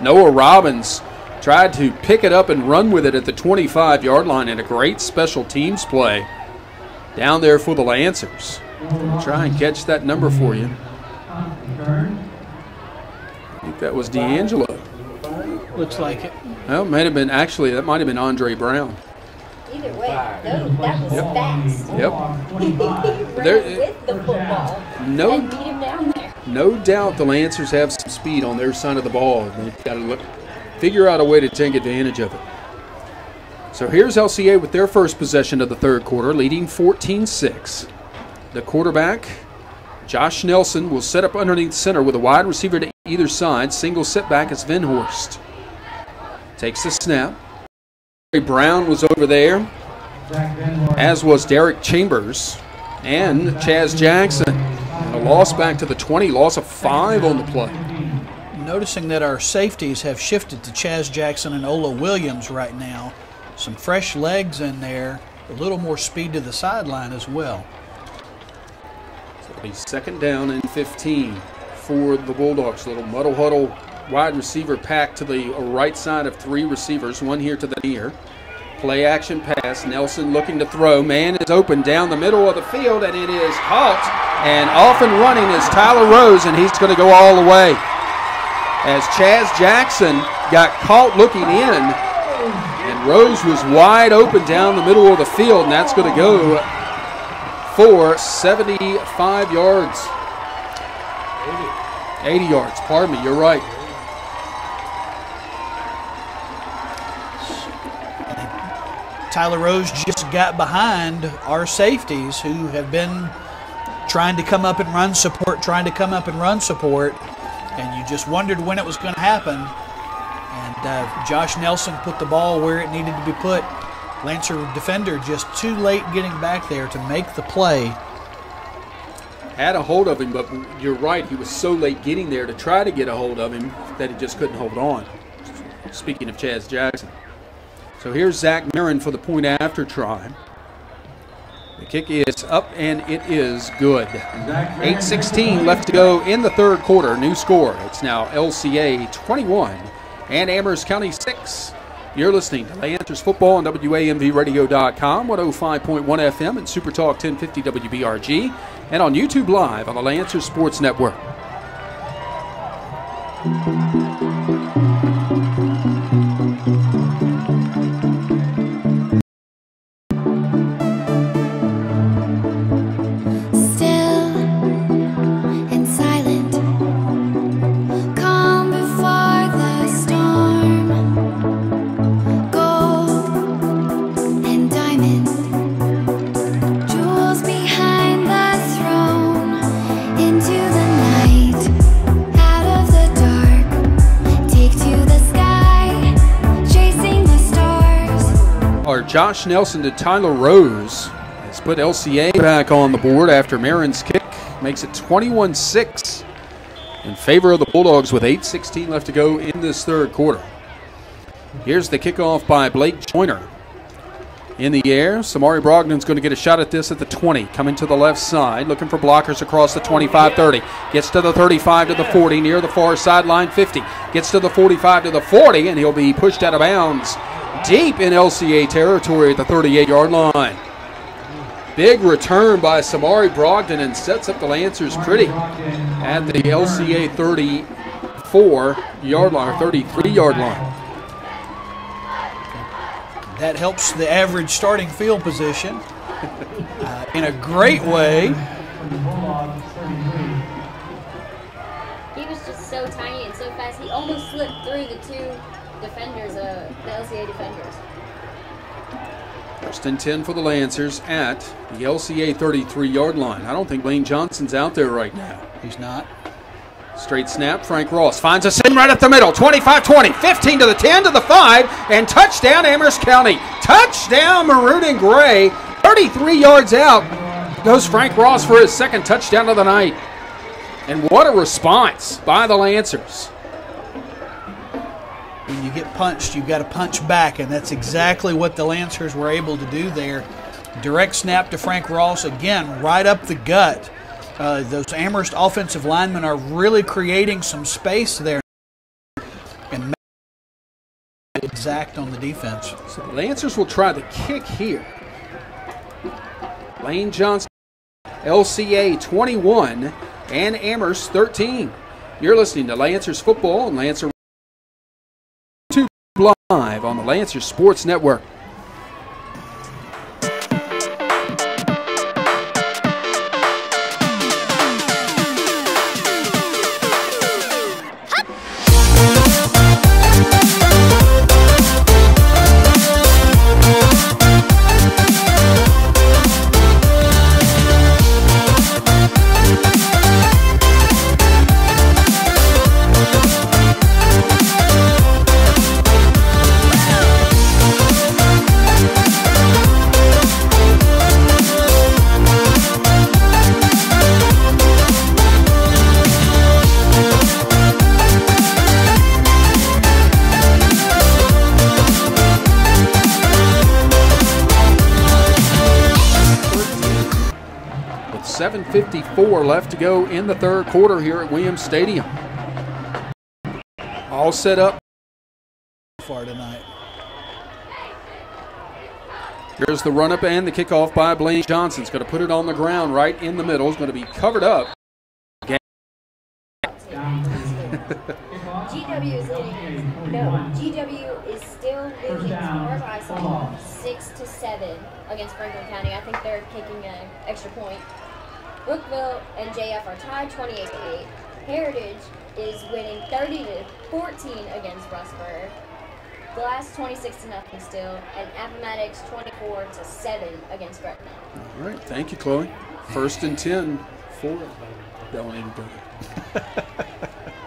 Noah Robbins tried to pick it up and run with it at the 25-yard line, and a great special teams play down there for the Lancers. Try and catch that number for you. I think that was D'Angelo. Looks like it. Well, might have been, actually, that might have been Andre Brown. Either way, that was fast. Yep. He ran with the football and beat him down there. No doubt the Lancers have some speed on their side of the ball. They've got to figure out a way to take advantage of it. So here's LCA with their first possession of the third quarter, leading 14-6. The quarterback, Josh Nelson will set up underneath center with a wide receiver to either side. Single setback is Venhorst. Takes the snap. Brown was over there, as was Derek Chambers and Chaz Jackson. And a loss back to the 20, loss of 5 on the play. Noticing that our safeties have shifted to Chaz Jackson and Ola Williams right now. Some fresh legs in there, a little more speed to the sideline as well. So it'll be second down and 15 for the Bulldogs. Little muddle huddle wide receiver pack to the right side of 3 receivers, one here to the near. Play action pass. Nelson looking to throw. Man is open down the middle of the field, and it is caught. And off and running is Tyler Rose, and he's going to go all the way. As Chaz Jackson got caught looking in, and Rose was wide open down the middle of the field, and that's going to go for 75 yards. 80 yards, pardon me, you're right. Tyler Rose just got behind our safeties who have been trying to come up and run support, and you just wondered when it was going to happen. And Josh Nelson put the ball where it needed to be put. Lancer defender just too late getting back there to make the play. Had a hold of him, but you're right, he was so late getting there to try to get a hold of him that he just couldn't hold on. Speaking of Chaz Jackson. So here's Zach Marin for the point after try. The kick is up, and it is good. 8:16 left to go in the third quarter. New score. It's now LCA 21 and Amherst County 6. You're listening to Lancers Football on WAMVradio.com, 105.1 FM, and Super Talk 1050 WBRG, and on YouTube Live on the Lancers Sports Network. Josh Nelson to Tyler Rose has put LCA back on the board after Marin's kick. Makes it 21-6 in favor of the Bulldogs with 8:16 left to go in this third quarter. Here's the kickoff by Blake Joyner. In the air, Samari Brogdon's going to get a shot at this at the 20. Coming to the left side, looking for blockers across the 25-30. Gets to the 35 to the 40, near the far sideline 50. Gets to the 45 to the 40, and he'll be pushed out of bounds deep in LCA territory at the 38-yard line. Big return by Samari Brogdon and sets up the Lancers pretty at the LCA 34-yard line, or 33-yard line. That helps the average starting field position in a great way. He was just so tiny and so fast, he almost slipped through the 2 defenders, the LCA defenders. First and 10 for the Lancers at the LCA 33-yard line. I don't think Lane Johnson's out there right now. He's not. Straight snap, Frank Ross finds a seam right up the middle. 25-20, 15 to the 10 to the 5, and touchdown Amherst County. Touchdown Maroon and Gray. 33 yards out goes Frank Ross for his second touchdown of the night. And what a response by the Lancers. When you get punched, you've got to punch back, and that's exactly what the Lancers were able to do there. Direct snap to Frank Ross, again, right up the gut. Those Amherst offensive linemen are really creating some space there and exact on the defense. So the Lancers will try the kick here. Lane Johnson, LCA 21 and Amherst 13. You're listening to Lancers Football and Lancer live on the Lancers Sports Network. 1:54 left to go in the third quarter here at Williams Stadium. All set up for tonight. Here's the run-up and the kickoff by Blaine Johnson. He's going to put it on the ground right in the middle. It's going to be covered up. GW is still losing, as far as I saw, 6-7 against Franklin County. I think they're kicking an extra point. Brookville and JF are tied 28-8. Heritage is winning 30-14 against Rustburg. Glass 26-0 still, and Appomattox 24-7 against Gretna. All right, thank you, Chloe. 1st and 10 for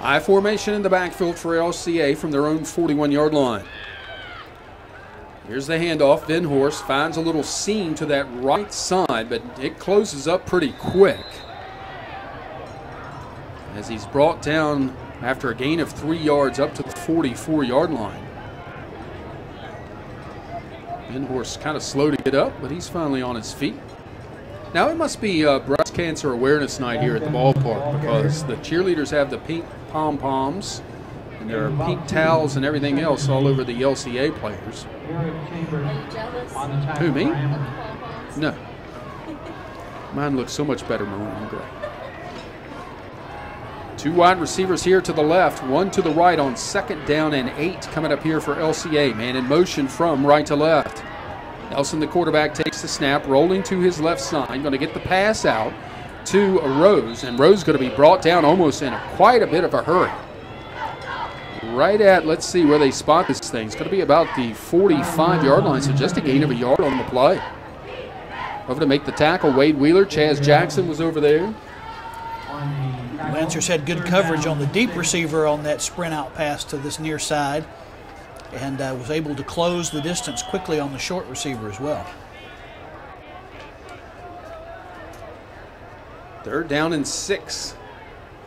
I formation in the backfield for LCA from their own 41-yard line. Here's the handoff. Venhorst finds a little seam to that right side, but it closes up pretty quick as he's brought down after a gain of 3 yards up to the 44-yard line. Venhorst kind of slow to get up, but he's finally on his feet. Now it must be breast cancer awareness night here at the ballpark, because the cheerleaders have the pink pom-poms and there are pink towels and everything else all over the LCA players. Are you jealous? Who, me? Of the pom-poms? No. Mine looks so much better maroon and gray. 2 wide receivers here to the left, 1 to the right on 2nd down and 8 coming up here for LCA. Man in motion from right to left. Nelson, the quarterback, takes the snap, rolling to his left side, going to get the pass out to Rose, and Rose going to be brought down almost in quite a bit of a hurry. Right at, let's see where they spot this thing. It's going to be about the 45-yard line, so just a gain of a yard on the play. Over to make the tackle, Wade Wheeler. Chaz Jackson was over there. Lancers had good coverage on the deep receiver on that sprint out pass to this near side, and was able to close the distance quickly on the short receiver as well. 3rd down and 6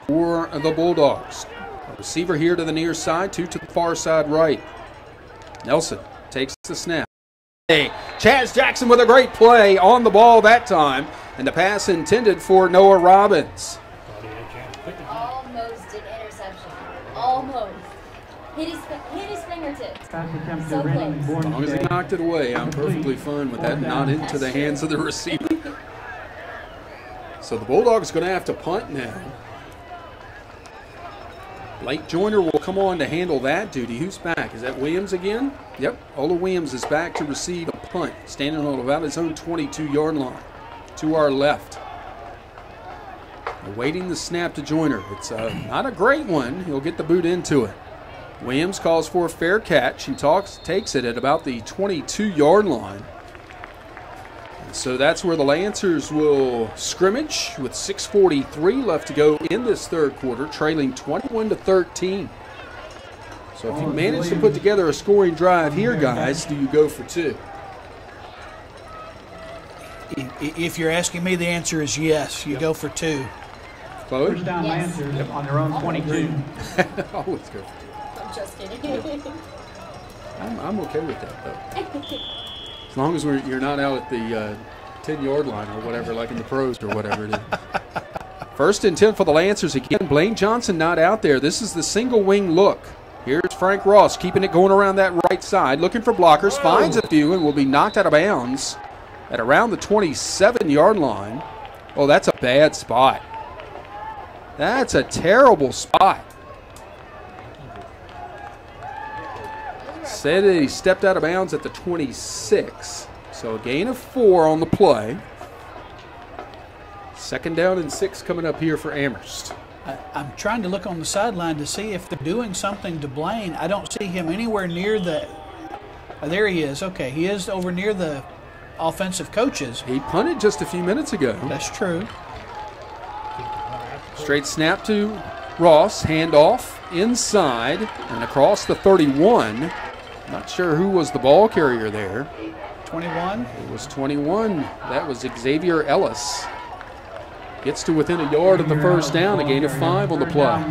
for the Bulldogs. A receiver here to the near side, 2 to the far side right. Nelson takes the snap. Hey, Chaz Jackson with a great play on the ball that time, and the pass intended for Noah Robbins. Almost an interception. Almost. Hit his fingertips. So close. As long as he knocked it away, I'm perfectly fine with that. Not into the hands of the receiver. So the Bulldogs going to have to punt now. Blake Joyner will come on to handle that duty. Who's back? Is that Williams again? Yep, Ola Williams is back to receive a punt, standing on about his own 22-yard line to our left. Awaiting the snap to Joyner. It's not a great one. He'll get the boot into it. Williams calls for a fair catch. He takes it at about the 22-yard line. And so that's where the Lancers will scrimmage with 6:43 left to go in this third quarter, trailing 21-13. So if you manage to put together a scoring drive here, guys, do you go for 2? If you're asking me, the answer is yes. You go for 2. Chloe? First down Yes. Lancers on their own 22. Always go for 2. I'm just kidding. I'm okay with that, though. As long as you're not out at the 10-yard line or whatever, like in the pros or whatever it is. 1st and 10 for the Lancers again. Blaine Johnson not out there. This is the single wing look. Here's Frank Ross keeping it going around that right side, looking for blockers, finds a few, and will be knocked out of bounds at around the 27-yard line. Oh, that's a bad spot. That's a terrible spot. Said that he stepped out of bounds at the 26. So a gain of 4 on the play. 2nd down and 6 coming up here for Amherst. I'm trying to look on the sideline to see if they're doing something to Blaine. I don't see him anywhere near the there he is. Okay, he is over near the offensive coaches. He punted just a few minutes ago. That's true. Straight snap to Ross. Handoff inside and across the 31. Not sure who was the ball carrier there. 21. It was 21. That was Xavier Ellis. Gets to within a yard of the first down, a gain of 5 on the play.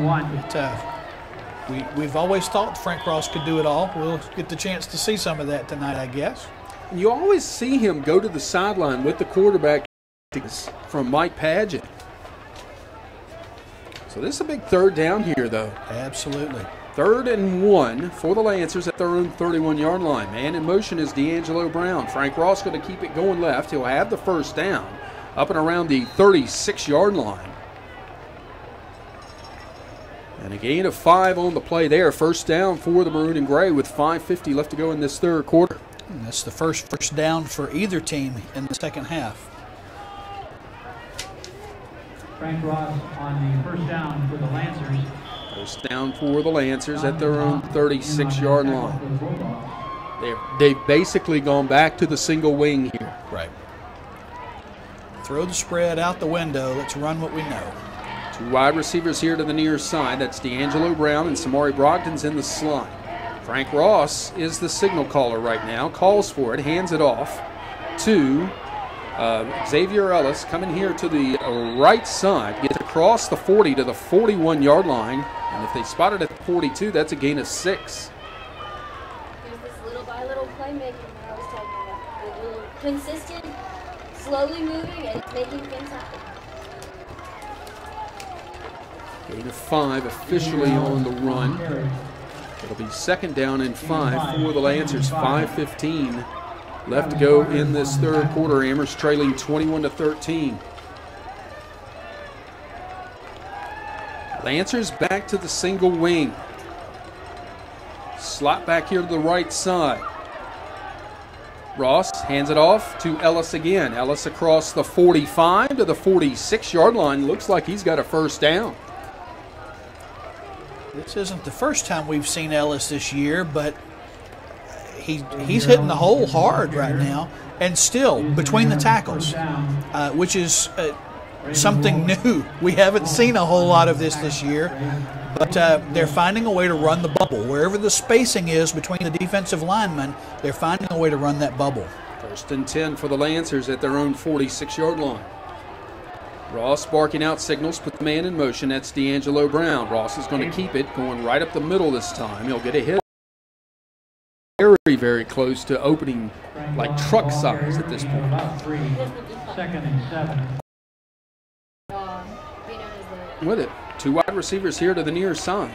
We've always thought Frank Ross could do it all. We'll get the chance to see some of that tonight, I guess. You always see him go to the sideline with the quarterback from Mike Padgett. So this is a big third down here, though. Absolutely. 3rd and 1 for the Lancers at their own 31-yard line. Man in motion is D'Angelo Brown. Frank Ross going to keep it going left. He'll have the first down up and around the 36-yard line. And a gain of 5 on the play there. First down for the Maroon and Gray with 5:50 left to go in this third quarter. And that's the first down for either team in the second half. Frank Ross on the first down for the Lancers. First down for the Lancers at their own 36-yard line. They've basically gone back to the single wing here. Right. Throw the spread out the window. Let's run what we know. 2 wide receivers here to the near side. That's D'Angelo Brown and Samari Brogdon's in the slot. Frank Ross is the signal caller right now. Calls for it, hands it off to Xavier Ellis, coming here to the right side. Gets across the 40 to the 41-yard line. And if they spot it at the 42, that's a gain of 6. There's this little by little playmaking that I was talking about. The little consistent, slowly moving, and making things happen. Gain of 5 officially on the run. It'll be 2nd down and 5 for the Lancers. 5:15 left to go in this third quarter. Amherst trailing 21-13. Lancers back to the single wing. Slot back here to the right side. Ross hands it off to Ellis again. Ellis across the 45 to the 46-yard line. Looks like he's got a first down. This isn't the first time we've seen Ellis this year, but he's hitting the hole hard right now, and still between the tackles, which is something new. We haven't seen a whole lot of this year, but they're finding a way to run the bubble. Wherever the spacing is between the defensive linemen, they're finding a way to run that bubble. 1st and 10 for the Lancers at their own 46-yard line. Ross barking out signals, put the man in motion. That's D'Angelo Brown. Ross is going to keep it, going right up the middle this time. He'll get a hit. Very, very close to opening like truck size at this point. 2nd and 7. With it, 2 wide receivers here to the near side.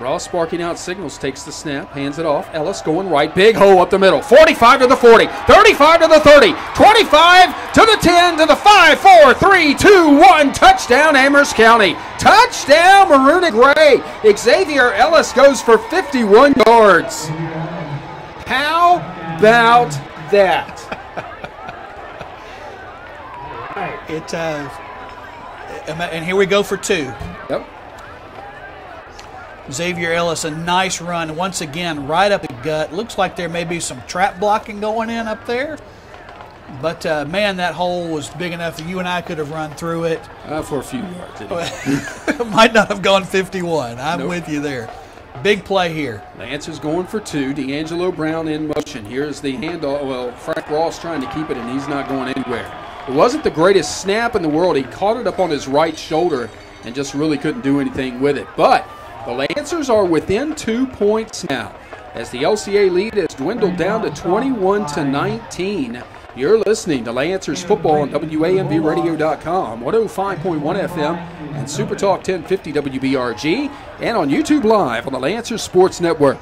Ross barking out signals, takes the snap, hands it off. Ellis going right, big hole up the middle. 45 to the 40, 35 to the 30, 25 to the 10 to the 5, 4, 3, 2, 1. Touchdown, Amherst County. Touchdown, Maroon and Gray. Xavier Ellis goes for 51 yards. How about that? And here we go for 2. Yep. Xavier Ellis, a nice run. Once again, right up the gut. Looks like there may be some trap blocking going in up there. But, man, that hole was big enough that you and I could have run through it. For a few yards. Might not have gone 51. I'm Nope. with you there. Big play here. Lancers going for 2. D'Angelo Brown in motion. Here's the handoff. Well, Frank Ross trying to keep it, and he's not going anywhere. It wasn't the greatest snap in the world. He caught it up on his right shoulder and just really couldn't do anything with it. But the Lancers are within 2 points now as the LCA lead has dwindled down to 21-19. You're listening to Lancers football on WAMVradio.com, 105.1 FM, and Super Talk 1050 WBRG, and on YouTube Live on the Lancers Sports Network.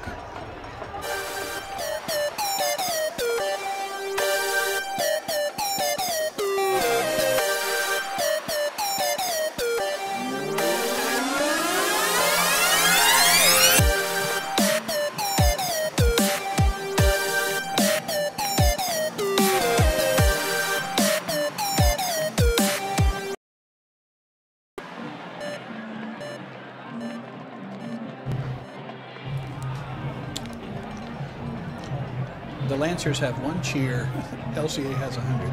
The Lancers have 1 cheer. LCA has 100.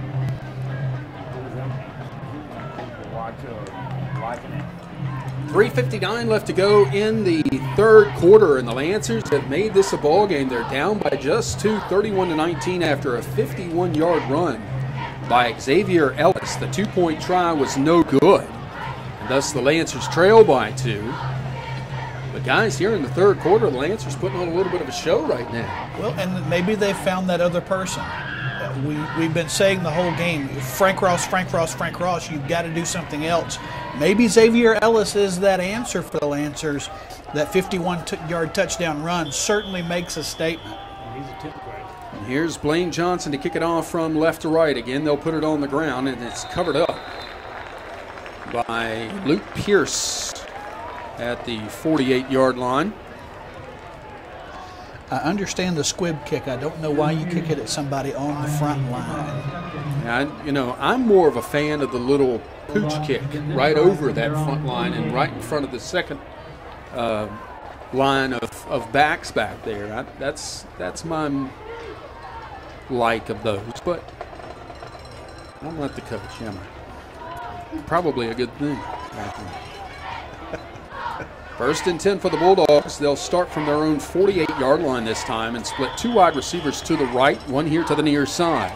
3:59 left to go in the third quarter, and the Lancers have made this a ball game. They're down by just 2, 31-19 after a 51-yard run by Xavier Ellis. The 2-point try was no good, and thus the Lancers trail by 2. But guys, here in the third quarter, the Lancers putting on a little bit of a show right now. Well, and maybe they found that other person. we've been saying the whole game, Frank Ross, Frank Ross, Frank Ross, you've got to do something else. Maybe Xavier Ellis is that answer for the Lancers. That 51-yard touchdown run certainly makes a statement. And here's Blaine Johnson to kick it off from left to right. Again, they'll put it on the ground, and it's covered up by Luke Pierce at the 48-yard line. I understand the squib kick. I don't know why you kick it at somebody on the front line. I'm more of a fan of the little pooch kick right over that front line and right in front of the second line of backs back there. That's my like of those, but I'm not the coach, am I? Probably a good thing. First and 10 for the Bulldogs. They'll start from their own 48-yard line this time and split two wide receivers to the right, one here to the near side.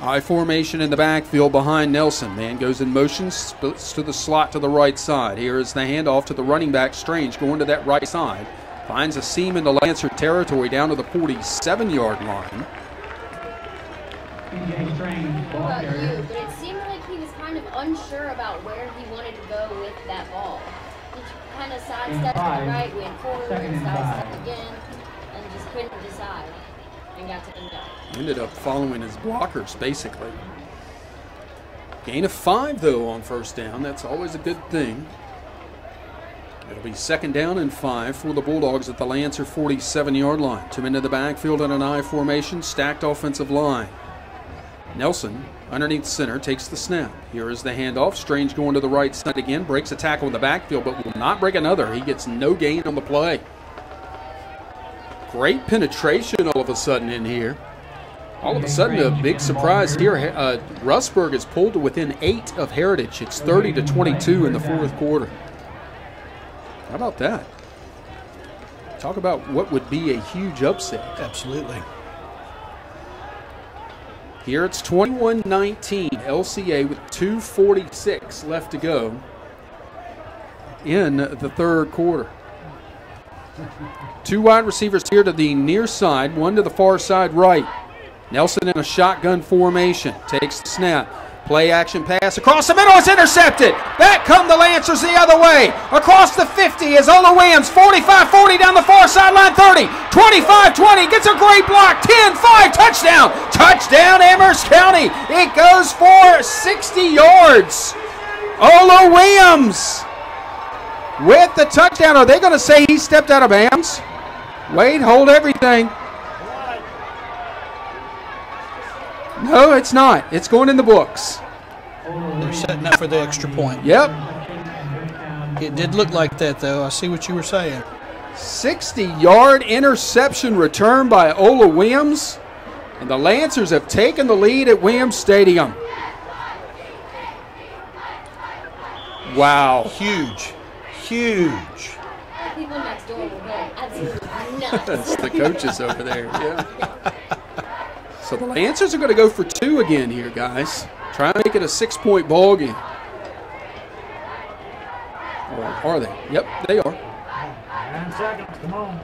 I formation in the backfield behind Nelson. Man goes in motion, splits to the slot to the right side. Here is the handoff to the running back, Strange, going to that right side. Finds a seam into Lancer territory down to the 47-yard line. But it seemed like he was kind of unsure about where he wanted to go with that ball. He kind of sidestepped to the right, went forward, and sidestepped again, and just couldn't decide, and got taken down. Ended up following his blockers, basically. Gain of 5, though, on first down. That's always a good thing. It'll be 2nd down and 5 for the Bulldogs at the Lancer 47-yard line. 2 men in the backfield in an I formation, stacked offensive line. Nelson, underneath center, takes the snap. Here is the handoff. Strange going to the right side again. Breaks a tackle in the backfield, but will not break another. He gets no gain on the play. Great penetration all of a sudden in here. All of a sudden, a big surprise here. Russburg is pulled to within 8 of Heritage. It's 30-22 in the fourth quarter. How about that? Talk about what would be a huge upset. Absolutely. Here it's 21-19, LCA with 2:46 left to go in the third quarter. Two wide receivers here to the near side, one to the far side right. Nelson in a shotgun formation, takes the snap. Play action pass across the middle, it's intercepted. Back come the Lancers the other way. Across the 50 is Ola Williams, 45-40 down the far sideline, 30, 25-20, gets a great block, 10-5, touchdown. Touchdown Amherst County. It goes for 60 yards. Ola Williams with the touchdown. Are they going to say he stepped out of bounds? Wait, hold everything. No, it's not. It's going in the books. They're setting up for the extra point. Yep. It did look like that, though. I see what you were saying. 60-yard interception return by Ola Williams. And the Lancers have taken the lead at Williams Stadium. Wow. Huge. Huge. People next door will go absolutely nuts. That's the coaches over there. Yeah. So the Lancers are going to go for 2 again here, guys. Try and make it a 6-point ball game. Or are they? Yep, they are. 9 seconds, come on.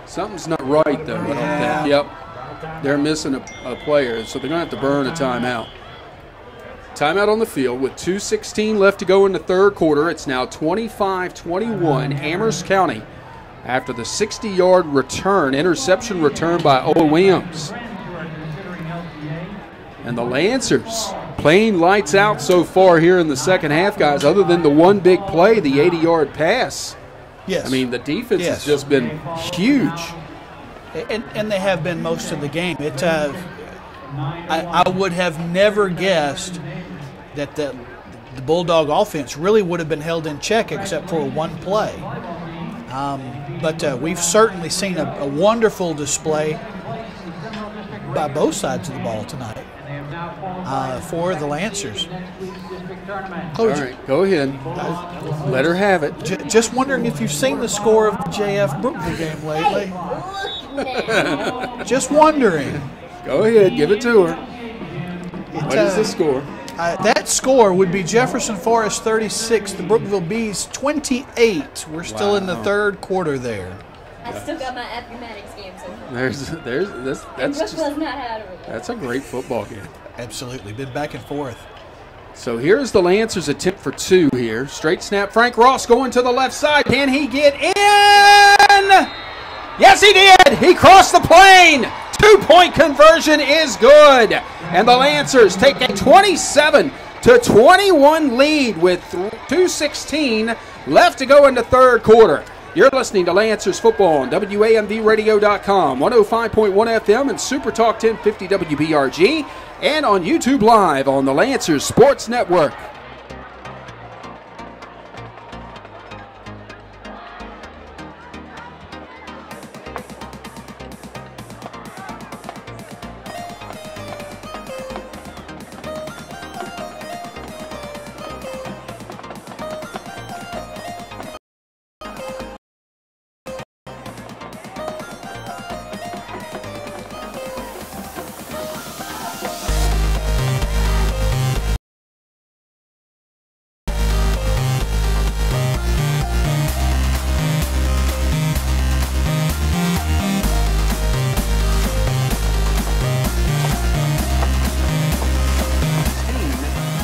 Something's not right, though. I don't think. Yep. They're missing a player, so they're going to have to burn a timeout. Timeout on the field with 2:16 left to go in the third quarter. It's now 25-21, Amherst County, after the 60-yard interception return by Ola Williams. And the Lancers playing lights out so far here in the second half, guys, other than the one big play, the 80-yard pass. Yes. I mean, the defense has just been huge. And they have been most of the game. I would have never guessed that the Bulldog offense really would have been held in check except for one play. But we've certainly seen a wonderful display by both sides of the ball tonight for the Lancers. Coach, all right, go ahead. Let her have it. Just wondering if you've seen the score of the JF Brookville game lately. Just wondering. Go ahead, give it to her. What is the score? That score would be Jefferson Forest 36, the Brookville Bees 28. We're still in the third quarter there. I still got my acrobatics game so far. That's a great football game. Absolutely. Been back and forth. So here's the Lancers attempt for 2 here. Straight snap. Frank Ross going to the left side. Can he get in? Yes, he did. He crossed the plane. 2-point conversion is good. And the Lancers take a 27-21 lead with 2:16 left to go in the third quarter. You're listening to Lancers football on WAMVradio.com, 105.1 FM and Super Talk 1050 WBRG, and on YouTube Live on the Lancers Sports Network.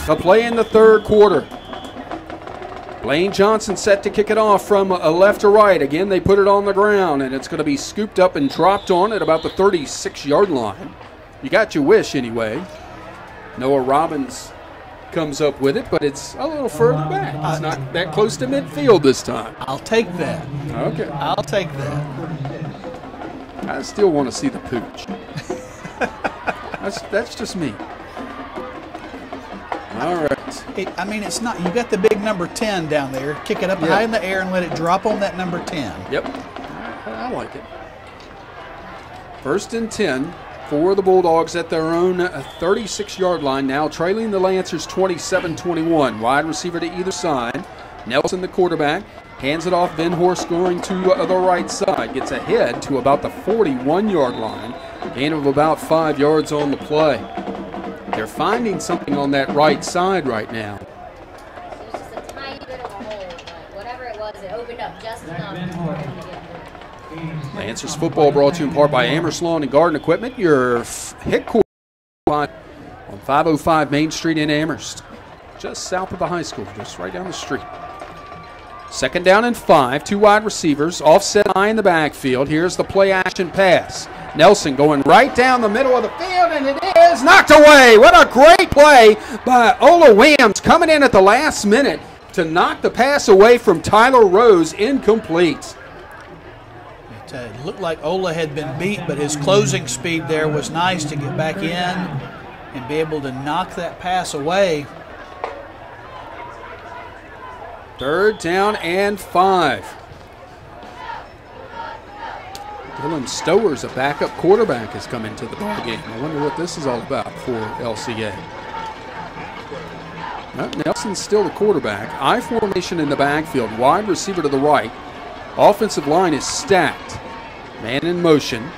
To play in the third quarter. Blaine Johnson set to kick it off from left to right. Again, they put it on the ground, and it's going to be scooped up and dropped on at about the 36-yard line. You got your wish anyway. Noah Robbins comes up with it, but it's a little further back. It's not that close to midfield this time. I'll take that. Okay. I'll take that. I still want to see the pooch. That's just me. All right. It's not. You got the big number 10 down there. Kick it up high in the air and let it drop on that number 10. Yep. I like it. 1st and 10 for the Bulldogs at their own 36-yard line, now trailing the Lancers 27-21. Wide receiver to either side. Nelson, the quarterback, hands it off. Van Horst going to the right side. Gets ahead to about the 41-yard line. Gain of about 5 yards on the play. They're finding something on that right side right now. It was just a tiny bit of a hole, but whatever it was, it opened up just enough for him to get through. Lancers football brought to you in part by Amherst Lawn and Garden Equipment, your headquarters on 505 Main Street in Amherst, just south of the high school, just right down the street. 2nd down and 5, 2 wide receivers, offset high in the backfield. Here's the play action pass. Nelson going right down the middle of the field, and it is knocked away. What a great play by Ola Williams, coming in at the last minute to knock the pass away from Tyler Rose, incomplete. It looked like Ola had been beat, but his closing speed there was nice to get back in and be able to knock that pass away. 3rd down and 5. Dylan Stowers, a backup quarterback, has come into the ballgame. I wonder what this is all about for LCA. Nelson's still the quarterback. I formation in the backfield, wide receiver to the right. Offensive line is stacked. Man in motion.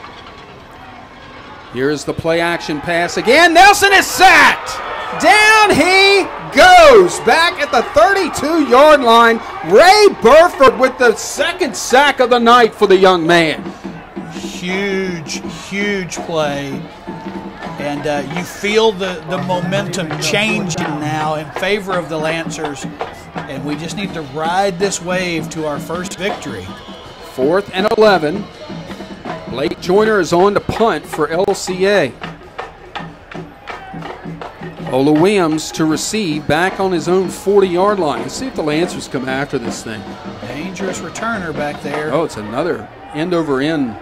Here's the play action pass again. Nelson is sacked. Down he goes. Back at the 32-yard line. Ray Burford with the 2nd sack of the night for the young man. Huge play. And you feel the momentum changing now in favor of the Lancers. And we just need to ride this wave to our first victory. 4th and 11. Blake Joyner is on to punt for LCA. Ola Williams to receive back on his own 40-yard line. Let's see if the Lancers come after this thing. Dangerous returner back there. Oh, it's another end-over-end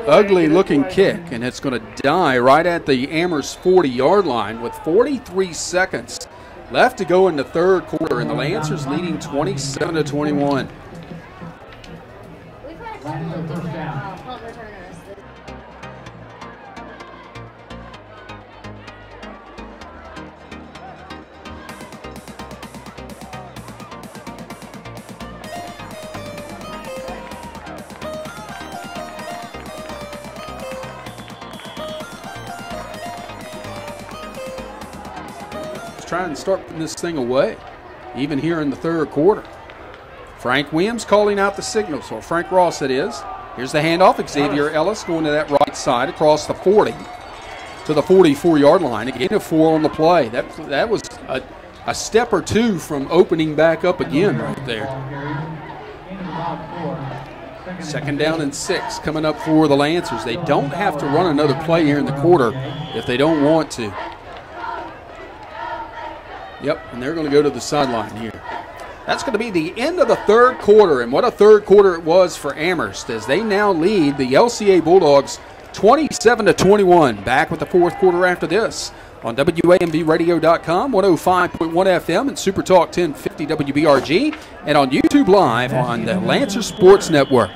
ugly-looking kick, and it's going to die right at the Amherst 40-yard line with 43 seconds left to go in the third quarter, and the Lancers leading 27-21. We've had a couple of different punt returners. Trying to start putting this thing away, even here in the third quarter. Frank Williams calling out the signals, or Frank Ross it is. Here's the handoff. Xavier Ellis going to that right side across the 40 to the 44-yard line. A gain of 4 on the play. That was a step or two from opening back up again right there. 2nd down and 6 coming up for the Lancers. They don't have to run another play here in the quarter if they don't want to. Yep, and they're going to go to the sideline here. That's going to be the end of the 3rd quarter, and what a 3rd quarter it was for Amherst as they now lead the LCA Bulldogs 27-21. Back with the 4th quarter after this on WAMVradio.com, 105.1 FM and Super Talk 1050 WBRG, and on YouTube Live on the Lancer Sports Network.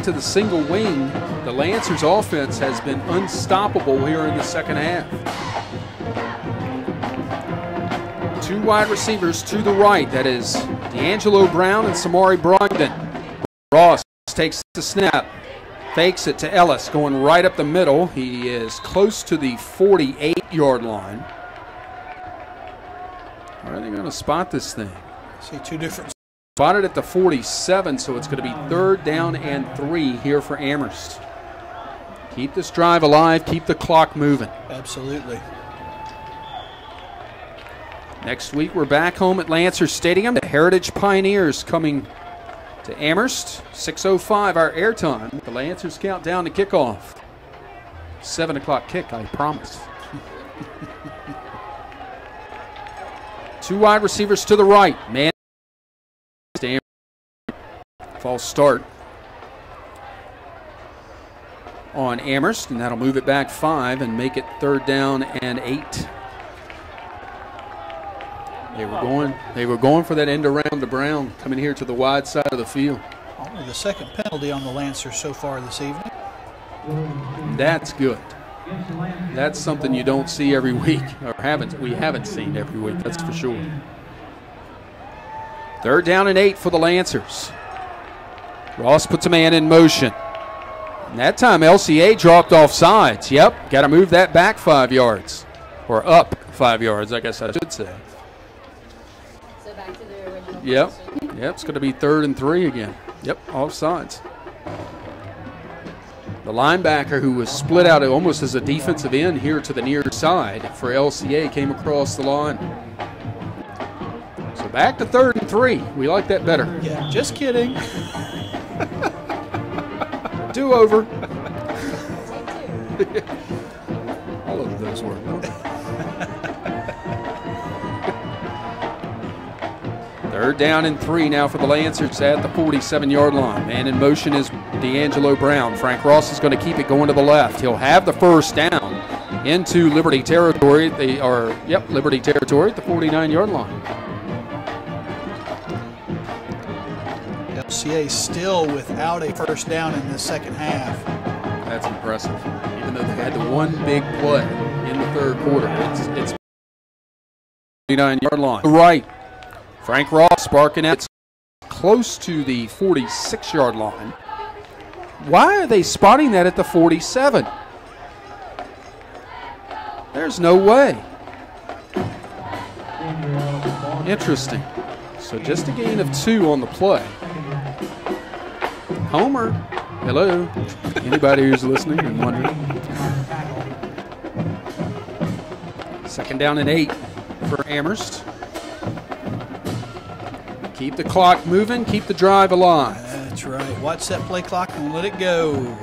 To the single wing, the Lancers offense has been unstoppable here in the 2nd half. 2 wide receivers to the right. That is D'Angelo Brown and Samari Brogdon. Ross takes the snap, fakes it to Ellis, going right up the middle. He is close to the 48-yard line. Where are they going to spot this thing? I see 2 different. Spotted at the 47, so it's going to be 3rd down and 3 here for Amherst. Keep this drive alive, keep the clock moving. Absolutely. Next week, we're back home at Lancer Stadium. The Heritage Pioneers coming to Amherst. 6:05 our airtime. The Lancers count down to kickoff. 7 o'clock kick, I promise. 2 wide receivers to the right. Man. False start on Amherst, and that'll move it back 5 and make it 3rd down and 8. They were going for that end around to Brown, coming here to the wide side of the field. Only the 2nd penalty on the Lancers so far this evening. That's good. That's something you don't see every week, or we haven't seen every week, that's for sure. 3rd down and 8 for the Lancers. Ross puts a man in motion. And that time LCA dropped off sides. Yep, got to move that back 5 yards. Or up 5 yards, I guess I should say. So back to the original. Yep, it's going to be 3rd and 3 again. Yep, off sides. The linebacker, who was split out almost as a defensive end here to the near side for LCA, came across the line. So back to 3rd and 3. We like that better. Yeah, just kidding. Do-over. All of those work. 3rd down and 3 now for the Lancers at the 47-yard line. Man in motion is D'Angelo Brown. Frank Ross is going to keep it going to the left. He'll have the 1st down into Liberty territory. Liberty territory at the 49-yard line. LCA still without a 1st down in the 2nd half. That's impressive. Even though they had the one big play in the 3rd quarter, it's 49-yard line. Right. Frank Ross sparking out close to the 46-yard line. Why are they spotting that at the 47? There's no way. Interesting. So just a gain of 2 on the play. Homer Hello? Anybody who's listening and wondering. 2nd down and 8 for Amherst. Keep the clock moving, keep the drive alive. That's right. Watch that play clock and let it go.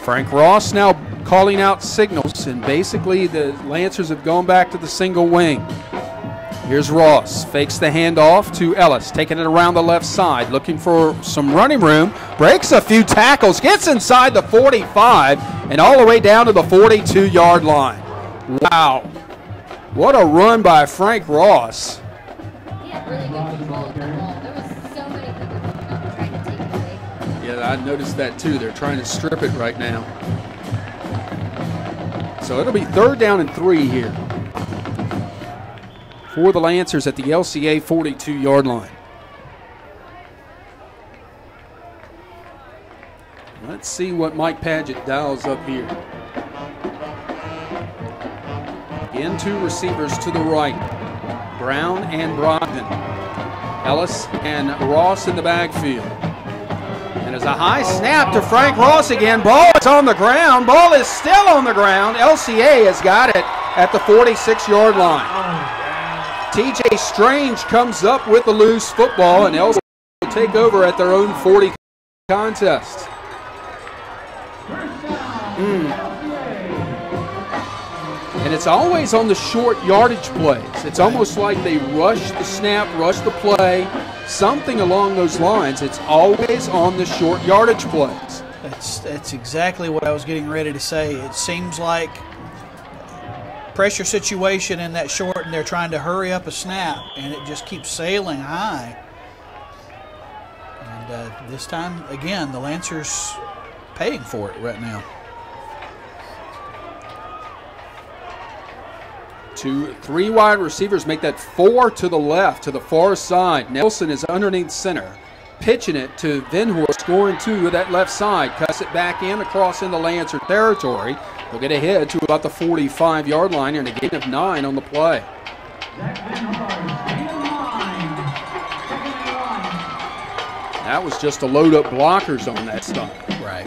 Frank Ross now calling out signals, and basically the Lancers have gone back to the single wing. Here's Ross, fakes the handoff to Ellis, taking it around the left side, looking for some running room, breaks a few tackles, gets inside the 45, and all the way down to the 42-yard line. Wow. What a run by Frank Ross. He had really good control of the ball. There was so many people coming up trying to take it away. Yeah, I noticed that too. They're trying to strip it right now. So it'll be 3rd down and 3 here for the Lancers at the LCA 42-yard line. Let's see what Mike Padgett dials up here. Again, 2 receivers to the right. Brown and Brogdon. Ellis and Ross in the backfield. And there's a high snap to Frank Ross again. Ball is on the ground. Ball is still on the ground. LCA has got it at the 46-yard line. TJ Strange comes up with the loose football, and LCA will take over at their own 40 contest. And it's always on the short yardage plays. It's almost like they rush the snap, rush the play, something along those lines. It's always on the short yardage plays. That's exactly what I was getting ready to say. It seems like pressure situation in that short, and they're trying to hurry up a snap, and it just keeps sailing high. And this time, again, the Lancers paying for it right now. 2, 3 wide receivers make that 4 to the left, to the far side. Nelson is underneath center, pitching it to Venhorst, scoring 2 to that left side. Cuts it back in, across into Lancer territory. He'll get ahead to about the 45-yard line and a gain of 9 on the play. That was just to load up blockers on that stop. Right.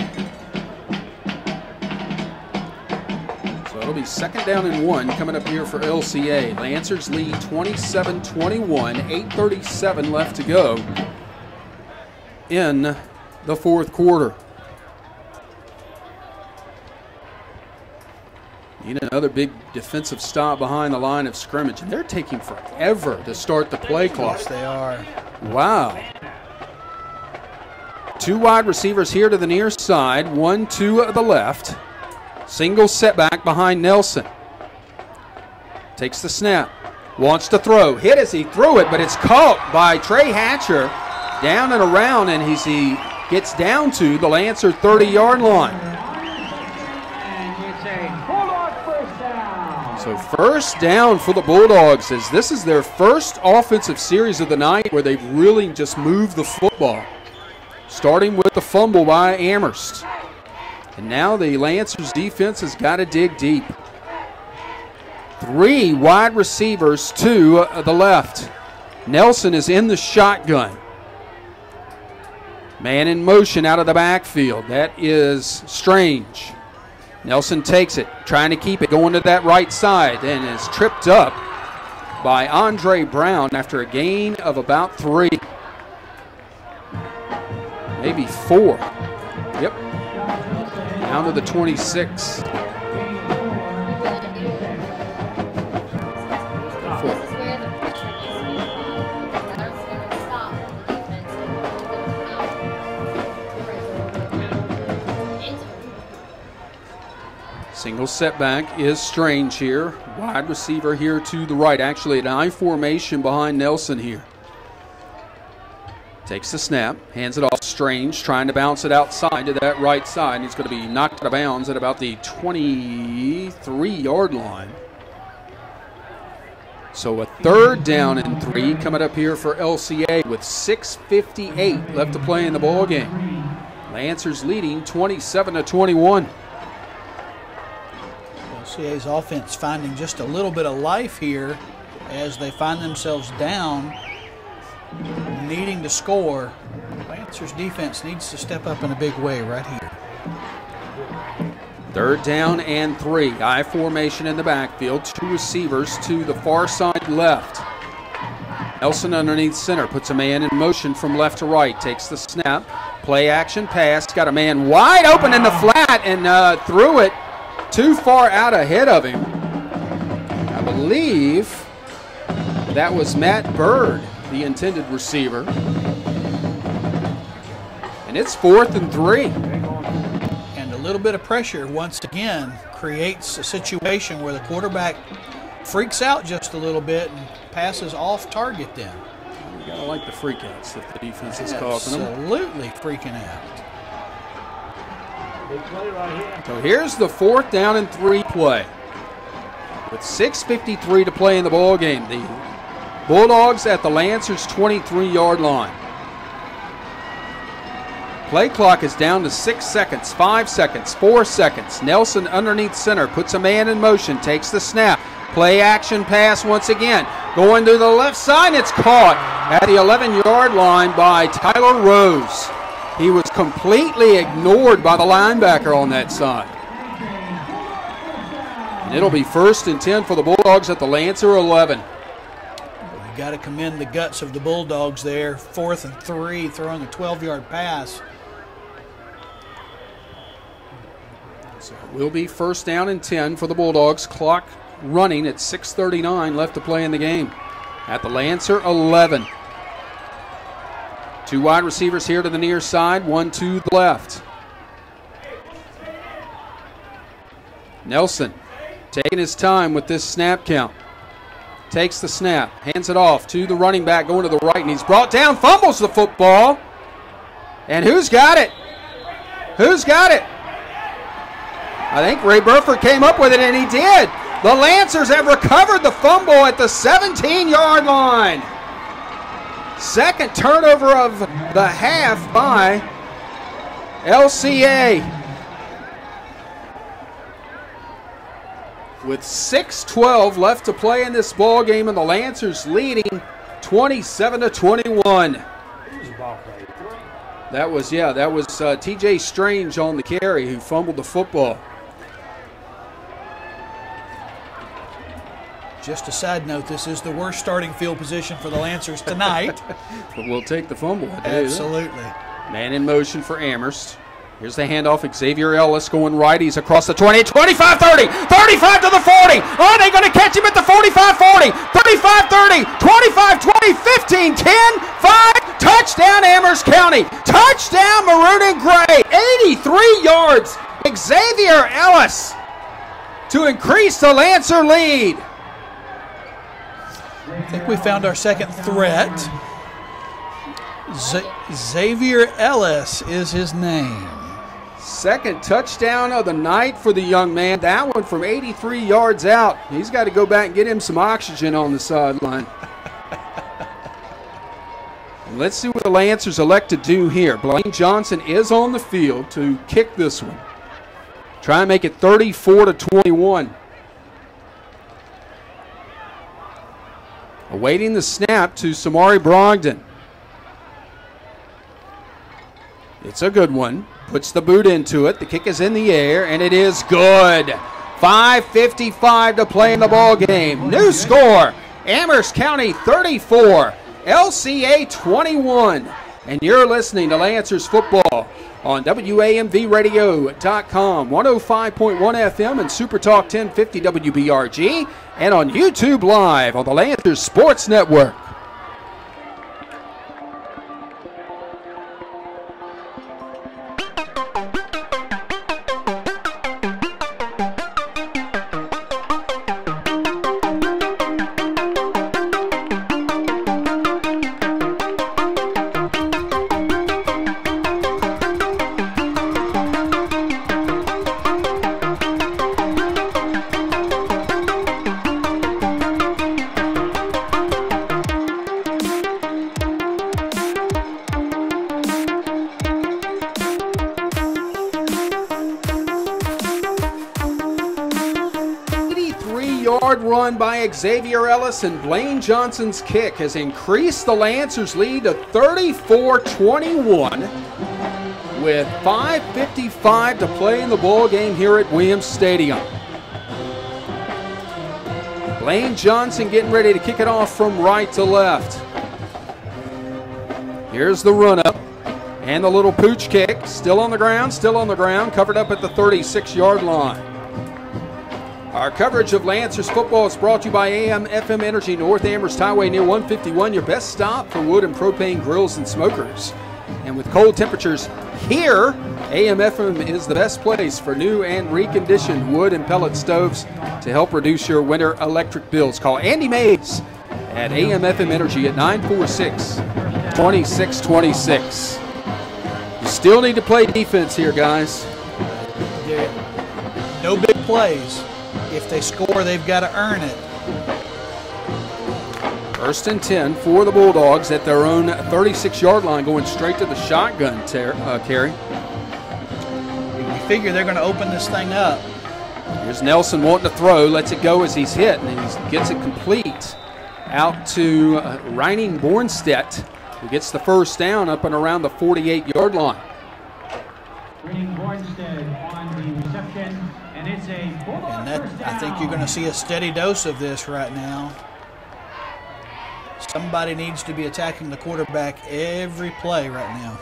So it'll be 2nd down and 1 coming up here for LCA. Lancers lead 27-21, 8:37 left to go in the 4th quarter. Need another big defensive stop behind the line of scrimmage, and they're taking forever to start the play clock. Yes, they are. Wow. 2 wide receivers here to the near side, 1 to the left. Single setback behind Nelson. Takes the snap, wants to throw. Hit as he threw it, but it's caught by Trey Hatcher down and around, and he gets down to the Lancer 30-yard line. So 1st down for the Bulldogs, as this is their first offensive series of the night where they've really just moved the football. Starting with the fumble by Amherst. And now the Lancers defense has got to dig deep. 3 wide receivers to the left. Nelson is in the shotgun. Man in motion out of the backfield. That is Strange. Nelson takes it, trying to keep it, going to that right side, and is tripped up by Andre Brown after a gain of about 3. Maybe 4. Yep. Down to the 26. 4. Single setback is Strange here. Wide receiver here to the right. Actually an I formation behind Nelson here. Takes the snap, hands it off. Strange trying to bounce it outside to that right side. And he's going to be knocked out of bounds at about the 23-yard line. So a 3rd down and 3 coming up here for LCA with 6:58 left to play in the ball game. Lancers leading 27-21. LCA's offense finding just a little bit of life here as they find themselves down, needing to score. Lancers defense needs to step up in a big way right here. 3rd down and 3. I formation in the backfield. 2 receivers to the far side left. Nelson underneath center, puts a man in motion from left to right, takes the snap, play action pass, got a man wide open in the flat and threw it too far out ahead of him. I believe that was Matt Bird, the intended receiver. And it's 4th and 3. And a little bit of pressure once again creates a situation where the quarterback freaks out just a little bit and passes off target then. You gotta like the freakouts that the defense is causing them. Absolutely freaking out. Big play right here. So here's the 4th down and 3 play. With 6:53 to play in the ball game, the Bulldogs at the Lancers 23-yard line. Play clock is down to 6 seconds, 5 seconds, 4 seconds. Nelson underneath center, puts a man in motion, takes the snap. Play action pass once again. Going to the left side, it's caught at the 11-yard line by Tyler Rose. He was completely ignored by the linebacker on that side. And it'll be 1st and 10 for the Bulldogs at the Lancer 11. You got to commend the guts of the Bulldogs there. 4th and 3, throwing a 12-yard pass. So it will be 1st down and 10 for the Bulldogs. Clock running at 6:39 left to play in the game. At the Lancer 11. 2 wide receivers here to the near side, 1 to the left. Nelson taking his time with this snap count. Takes the snap, hands it off to the running back going to the right, and he's brought down, fumbles the football. And who's got it? Who's got it? I think Ray Burford came up with it, and he did. The Lancers have recovered the fumble at the 17-yard line. 2nd turnover of the half by LCA. With 6:12 left to play in this ball game, and the Lancers leading 27-21. That was T.J. Strange on the carry who fumbled the football. Just a side note, this is the worst starting field position for the Lancers tonight. But we'll take the fumble. Absolutely. Man in motion for Amherst. Here's the handoff. Xavier Ellis going right. He's across the 20, 25, 30, 35 to the 40. Are they going to catch him at the 45, 40, 35, 30, 25, 20, 15, 10, 5. Touchdown Amherst County. Touchdown Maroon and Gray. 83 yards. Xavier Ellis to increase the Lancer lead. I think we found our second threat. Xavier Ellis is his name. 2nd touchdown of the night for the young man. That one from 83 yards out. He's got to go back and get him some oxygen on the sideline. Let's see what the Lancers elect to do here. Blaine Johnson is on the field to kick this one. Try and make it 34-21. Awaiting the snap to Samari Brogdon. It's a good one. Puts the boot into it. The kick is in the air, and it is good. 5:55 to play in the ball game. New score, Amherst County 34, LCA 21. And you're listening to Lancers football on WAMVradio.com, 105.1 FM and Super Talk 1050 WBRG, and on YouTube Live on the Lancers Sports Network. 60-yard run by Xavier Ellis, and Blaine Johnson's kick has increased the Lancers' lead to 34-21 with 5:55 to play in the ball game here at Williams Stadium. Blaine Johnson getting ready to kick it off from right to left. Here's the run-up and the little pooch kick. Still on the ground, covered up at the 36-yard line. Our coverage of Lancers football is brought to you by AM/FM Energy, North Amherst Highway near 151, your best stop for wood and propane grills and smokers. And with cold temperatures here, AM/FM is the best place for new and reconditioned wood and pellet stoves to help reduce your winter electric bills. Call Andy Mays at AM/FM Energy at 946-2626. You still need to play defense here, guys. No big plays. If they score, they've got to earn it. 1st and 10 for the Bulldogs at their own 36-yard line, going straight to the shotgun carry. You figure they're going to open this thing up. Here's Nelson wanting to throw, lets it go as he's hit, and he gets it complete out to Reining Bornstedt, who gets the first down up and around the 48-yard line. Reining Bornstedt on the reception, and it's a Bulldog first down. I think you're going to see a steady dose of this right now. Somebody needs to be attacking the quarterback every play right now.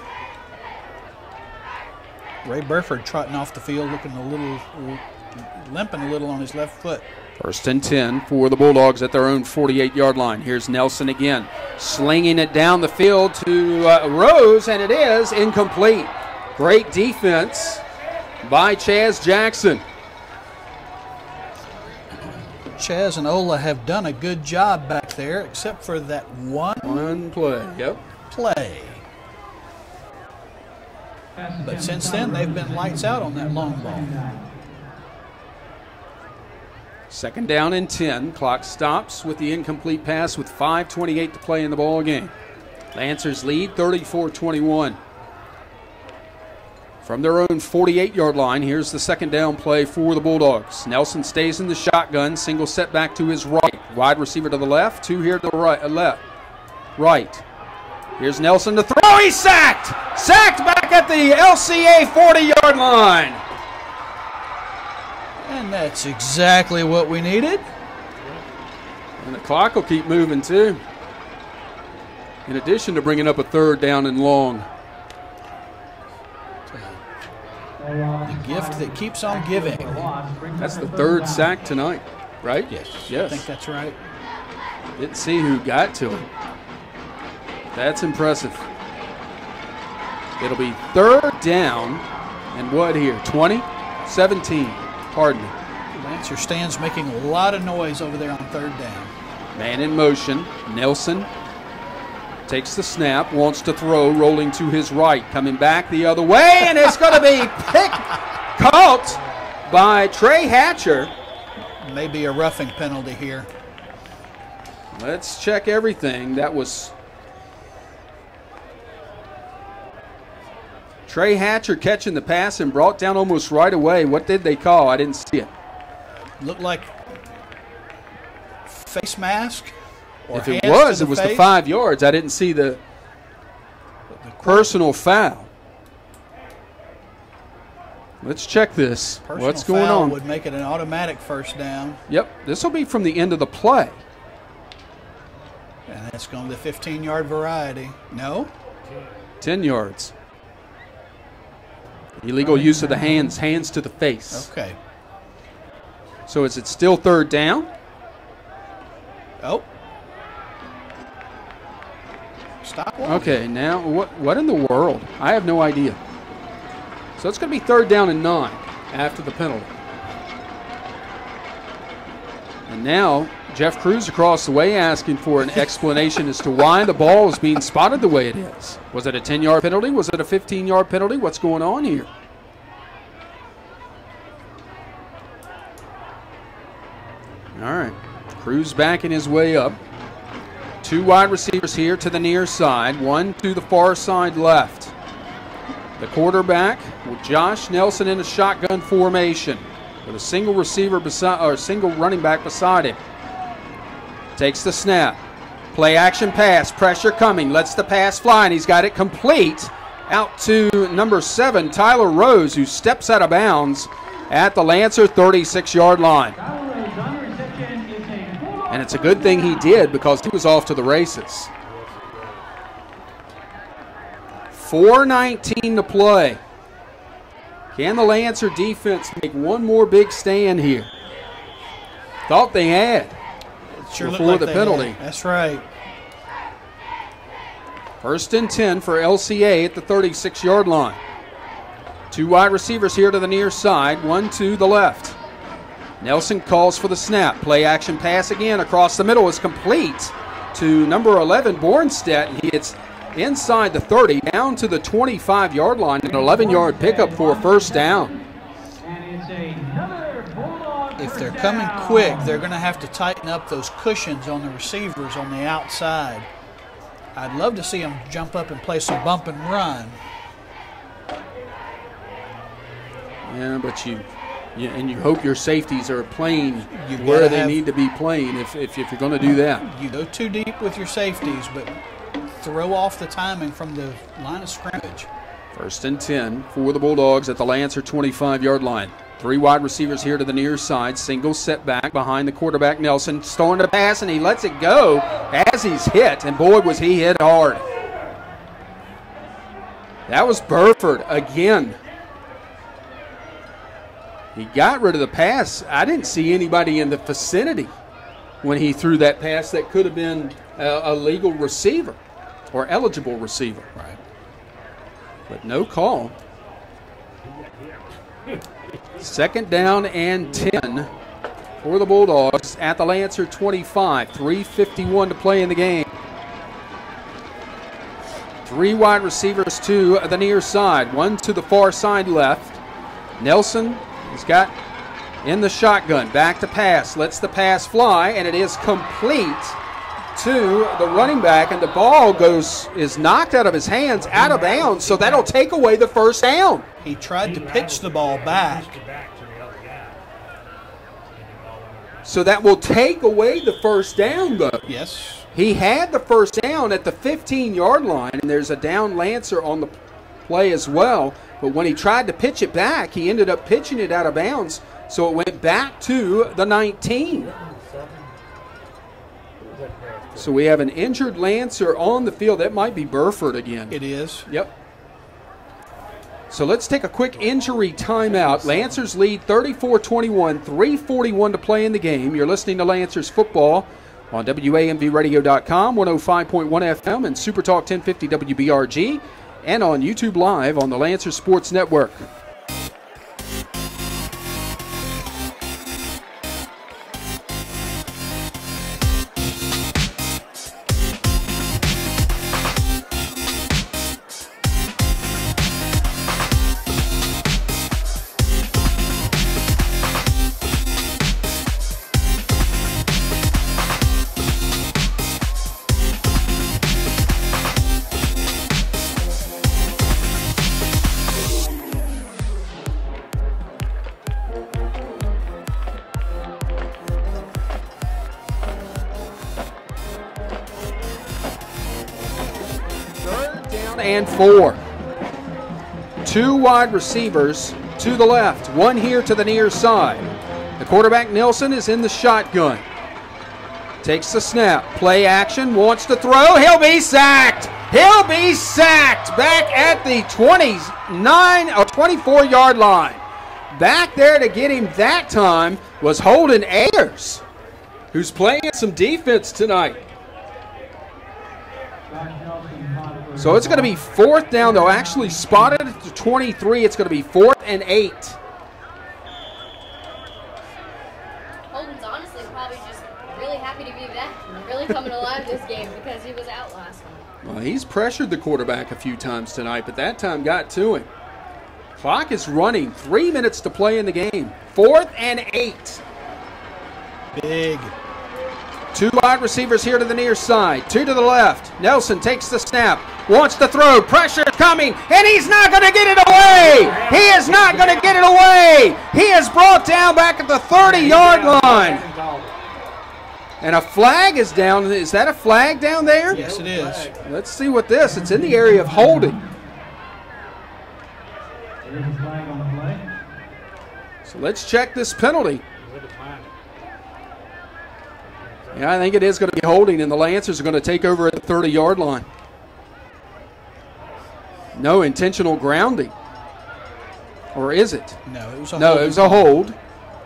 Ray Burford trotting off the field, looking limping a little on his left foot. 1st and 10 for the Bulldogs at their own 48-yard line. Here's Nelson again, slinging it down the field to Rose, and it is incomplete. Great defense by Chaz Jackson. Chaz and Ola have done a good job back there, except for that one play. Yep. Play. But since then, they've been lights out on that long ball. 2nd down and 10. Clock stops with the incomplete pass with 5:28 to play in the ball game. Lancers lead 34-21. From their own 48-yard line, here's the 2nd down play for the Bulldogs. Nelson stays in the shotgun, single set back to his right. Wide receiver to the left, 2 here to the right. Here's Nelson to throw. He's sacked! Sacked back at the LCA 40-yard line. And that's exactly what we needed. And the clock will keep moving, too. In addition to bringing up a 3rd down and long. The gift that keeps on giving. That's the 3rd sack tonight, right? Yes. Yes. I think that's right. Didn't see who got to him. That's impressive. It'll be 3rd down and what here? 20? 17. Pardon me. Lancer stands making a lot of noise over there on 3rd down. Man in motion. Nelson takes the snap, wants to throw, rolling to his right, coming back the other way, and it's going to be caught by Trey Hatcher. Maybe a roughing penalty here. Let's check everything. That was Trey Hatcher catching the pass and brought down almost right away. What did they call? I didn't see it. Looked like face mask. If it was the 5 yards. I didn't see the personal foul. Let's check this. What's going on? Personal foul would make it an automatic 1st down. Yep, this will be from the end of the play. And that's going to the 15-yard variety. No? 10 yards. Illegal use of the hands to the face. Okay. So is it still 3rd down? Oh. Stop walking. Okay, now what in the world? I have no idea. So it's going to be 3rd down and 9 after the penalty. And now Jeff Cruz across the way asking for an explanation as to why the ball is being spotted the way it is. Was it a 10-yard penalty? Was it a 15-yard penalty? What's going on here? All right, Cruz backing his way up. 2 wide receivers here to the near side, 1 to the far side left. The quarterback with Josh Nelson in a shotgun formation. with a single receiver beside, or single running back beside him. Takes the snap. Play action pass. Pressure coming. Lets the pass fly, and he's got it complete out to number 7, Tyler Rose, who steps out of bounds at the Lancer 36-yard line. And it's a good thing he did, because he was off to the races. 4:19 to play. Can the Lancer defense make one more big stand here? Thought they had Sure before like the penalty. That's right. 1st and 10 for LCA at the 36-yard line. 2 wide receivers here to the near side, 1 to the left. Nelson calls for the snap. Play action pass again across the middle is complete to number 11, Bornstedt. It's inside the 30, down to the 25-yard line, an 11-yard pickup for a first down. If they're coming quick, they're going to have to tighten up those cushions on the receivers on the outside. I'd love to see them jump up and play some bump and run. Yeah, but you hope your safeties are playing where they need to be playing if you're going to do that. You go too deep with your safeties, but throw off the timing from the line of scrimmage. 1st and 10 for the Bulldogs at the Lancer 25-yard line. 3 wide receivers here to the near side. Single setback behind the quarterback, Nelson. Throwing the pass, and he lets it go as he's hit. And boy, was he hit hard. That was Burford again. He got rid of the pass. I didn't see anybody in the vicinity when he threw that pass that could have been a legal receiver or eligible receiver. Right. But no call. 2nd down and 10 for the Bulldogs at the Lancer 25. 3:51 to play in the game. 3 wide receivers to the near side. 1 to the far side left. Nelson has got in the shotgun. Back to pass. Lets the pass fly, and it is complete to the running back, and the ball is knocked out of his hands, out of bounds, so that'll take away the first down. He tried to pitch the ball back. So that will take away the first down, though. Yes. He had the first down at the 15-yard line, and there's a down Lancer on the play as well. But when he tried to pitch it back, he ended up pitching it out of bounds, so it went back to the 19. So we have an injured Lancer on the field. That might be Burford again. It is. Yep. So let's take a quick injury timeout. Lancers lead 34-21, 3:41 to play in the game. You're listening to Lancers football on WAMVradio.com, 105.1 FM, and Supertalk 1050 WBRG, and on YouTube Live on the Lancers Sports Network. And 4. 2 wide receivers to the left, 1 here to the near side. The quarterback, Nelson, is in the shotgun. Takes the snap. Play action, wants to throw. He'll be sacked. He'll be sacked back at the 29 or 24-yard line. Back there to get him that time was Holden Ayers, who's playing some defense tonight. So it's going to be 4th down. They'll actually spot it at the 23. It's going to be 4th and 8. Holden's honestly probably just really happy to be back and really coming alive this game because he was out last one. Well, he's pressured the quarterback a few times tonight, but that time got to him. Clock is running. 3 minutes to play in the game. 4th and 8. Big. 2 wide receivers here to the near side. 2 to the left. Nelson takes the snap. wants to throw. Pressure coming, and he's not going to get it away. He is not going to get it away. He is brought down back at the 30-yard line. And a flag is down. Is that a flag down there? Yes, it is. Let's see what this. It's in the area of holding. So let's check this penalty. Yeah, I think it is going to be holding, and the Lancers are going to take over at the 30-yard line. No intentional grounding. Or is it? No, it was a hold. No, it was a hold.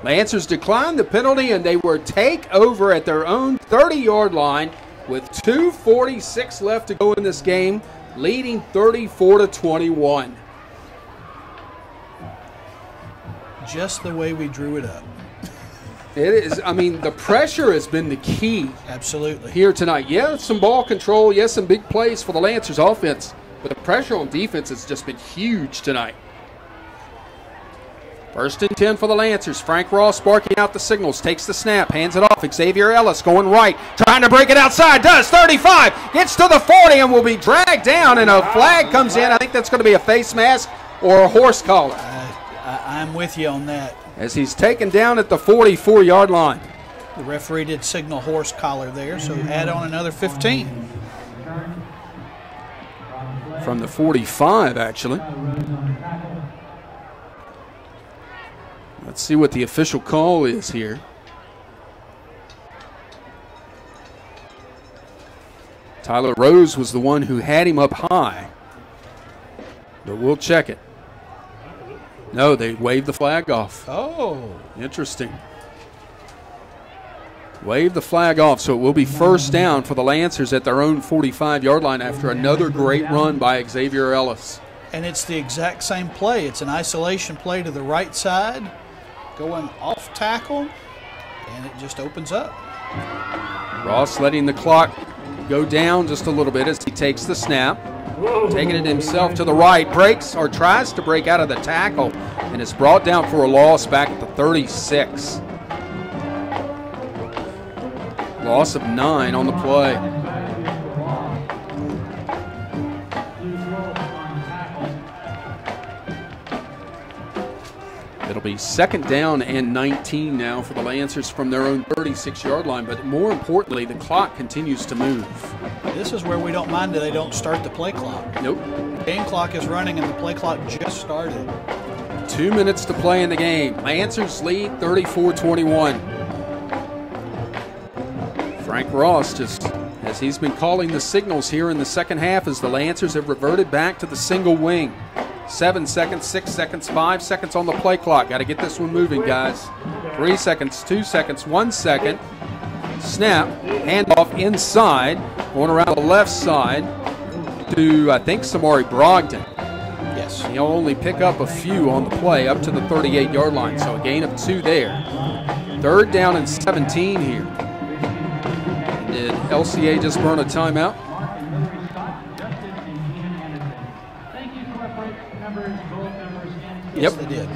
Lancers declined the penalty, and they were take over at their own 30-yard line with 2:46 left to go in this game, leading 34-21. Just the way we drew it up. It is. I mean, the pressure has been the key. Absolutely. Here tonight. Yes, some ball control. Yes, some big plays for the Lancers offense. But the pressure on defense has just been huge tonight. 1st and 10 for the Lancers. Frank Ross barking out the signals. Takes the snap. Hands it off. Xavier Ellis going right. Trying to break it outside. Does. 35. Gets to the 40 and will be dragged down. And a flag comes in. I think that's going to be a face mask or a horse collar. I'm with you on that. As he's taken down at the 44-yard line. The referee did signal horse collar there, so add on another 15. From the 45, actually. Let's see what the official call is here. Tyler Rose was the one who had him up high. But we'll check it. No, they waved the flag off. Oh. Interesting. Wave the flag off, so it will be 1st down for the Lancers at their own 45-yard line after another great run by Xavier Ellis. And it's the exact same play. It's an isolation play to the right side, going off tackle, and it just opens up. Ross letting the clock go down just a little bit as he takes the snap. Taking it himself to the right, breaks or tries to break out of the tackle, and is brought down for a loss back at the 36. Loss of 9 on the play. It'll be 2nd down and 19 now for the Lancers from their own 36-yard line, but more importantly, the clock continues to move. This is where we don't mind that they don't start the play clock. Nope. The game clock is running and the play clock just started. 2 minutes to play in the game. Lancers lead 34-21. Frank Ross, just as he's been calling the signals here in the second half, as the Lancers have reverted back to the single wing. 7 seconds, 6 seconds, 5 seconds on the play clock. Got to get this one moving, guys. 3 seconds, 2 seconds, 1 second. Snap, handoff inside, going around the left side to, I think, Samari Brogdon. Yes. He'll only pick up a few on the play up to the 38-yard line, so a gain of 2 there. 3rd down and 17 here. Did LCA just burn a timeout? Yes, they did.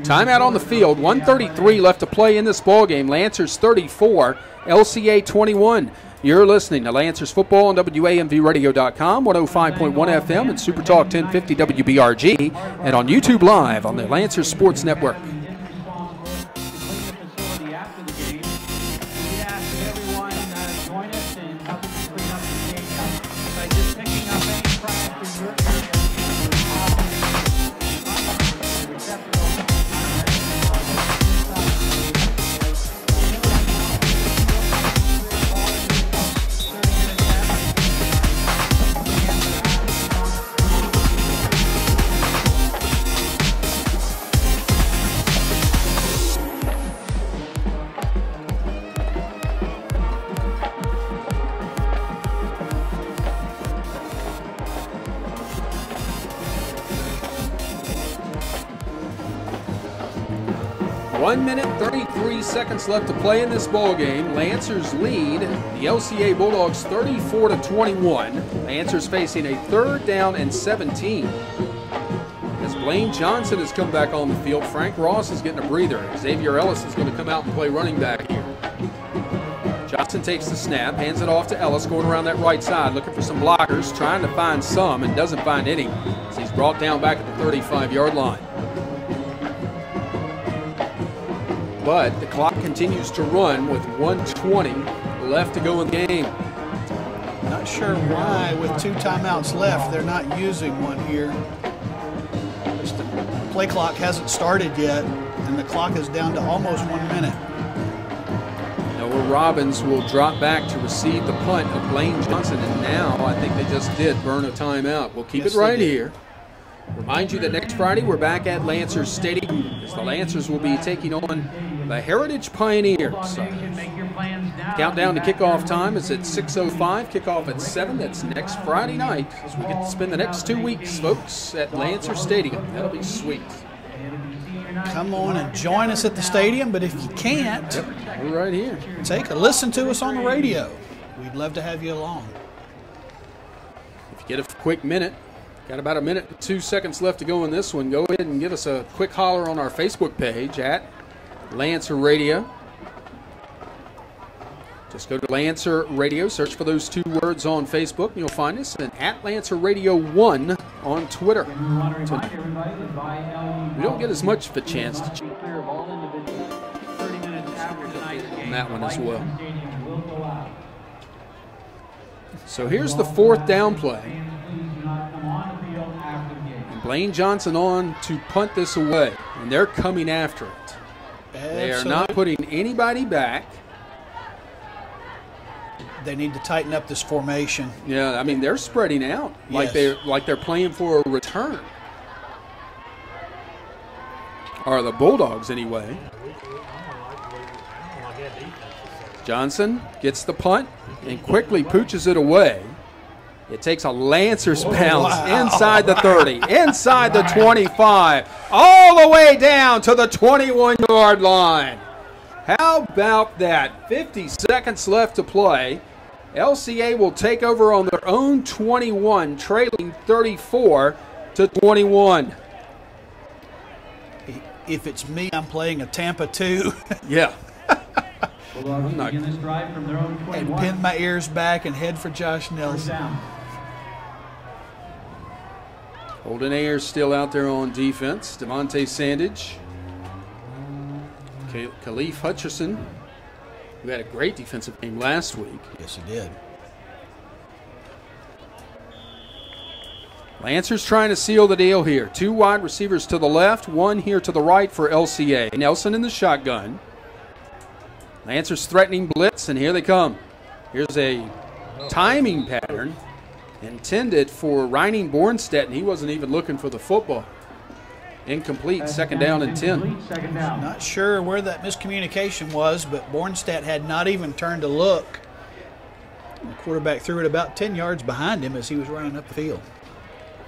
Timeout on the field. 1:33 left to play in this ballgame. Lancers 34, LCA 21. You're listening to Lancers Football on WAMVradio.com, 105.1 FM, and Super Talk 1050 WBRG, and on YouTube Live on the Lancers Sports Network. Seconds left to play in this ball game. Lancers lead the LCA Bulldogs 34-21. Lancers facing a 3rd down and 17. As Blaine Johnson has come back on the field, Frank Ross is getting a breather. Xavier Ellis is going to come out and play running back here. Johnson takes the snap, hands it off to Ellis, going around that right side, looking for some blockers, trying to find some, and doesn't find any. So he's brought down back at the 35-yard line. But the clock continues to run with 1:20 left to go in the game. Not sure why, with 2 timeouts left, they're not using one here. Just the play clock hasn't started yet, and the clock is down to almost 1 minute. Noah Robbins will drop back to receive the punt of Blaine Johnson, and now I think they just did burn a timeout. We'll keep it right here. Remind you that next Friday we're back at Lancers Stadium as the Lancers will be taking on the Heritage Pioneers. Countdown to kickoff time is at 6:05. Kickoff at 7. That's next Friday night as we get to spend the next 2 weeks, folks, at Lancers Stadium. That'll be sweet. Come on and join us at the stadium, but if you can't, we're right here. Listen to us on the radio. We'd love to have you along. If you get a quick minute, got about 1 minute and 2 seconds left to go in this one, go ahead and give us a quick holler on our Facebook page at Lancer Radio. Just go to Lancer Radio, search for those 2 words on Facebook, and you'll find us, and at Lancer Radio 1 on Twitter. We don't get as much of a chance to check on that one as well. So here's the 4th down play. And Blaine Johnson on to punt this away, and they're coming after it. They are not putting anybody back. They need to tighten up this formation. Yeah, I mean they're spreading out like they're playing for a return. Or the Bulldogs anyway. Johnson gets the punt and quickly pooches it away. It takes a Lancers bounce inside the 30, inside the 25, all the way down to the 21-yard line. How about that? 50 seconds left to play. LCA will take over on their own 21, trailing 34-21. If it's me, I'm playing a Tampa 2. Yeah. I'm not this drive from their own 21. And pin my ears back and head for Josh Nelson. Holden Ayers still out there on defense. Devontae Sandage. Khalif Hutcherson, who had a great defensive game last week. Yes, he did. Lancers trying to seal the deal here. 2 wide receivers to the left, 1 here to the right for LCA. Nelson in the shotgun. Lancers threatening blitz, and here they come. Here's a timing pattern intended for Reining Bornstedt, and he wasn't even looking for the football. Incomplete, 2nd down and 10. Not sure where that miscommunication was, but Bornstedt had not even turned to look. The quarterback threw it about 10 yards behind him as he was running up the field. I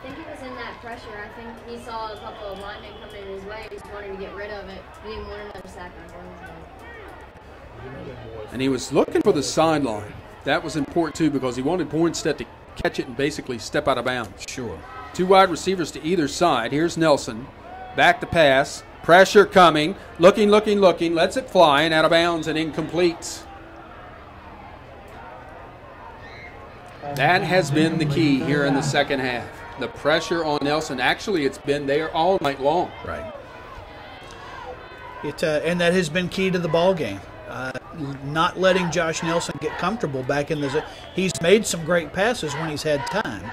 think he was in that pressure. I think he saw a couple of linemen coming in his way. He just wanted to get rid of it. He didn't want another sack on Bornstedt. And he was looking for the sideline. That was important, too, because he wanted Bornstedt to catch it and basically step out of bounds. Sure. 2 wide receivers to either side. Here's Nelson. Back to pass. Pressure coming. Looking. Lets it fly and out of bounds and incomplete. That has been the key here in the second half. The pressure on Nelson. Actually, it's been there all night long. Right. And that has been key to the ball game. Not letting Josh Nelson get comfortable back in the. He's made some great passes when he's had time,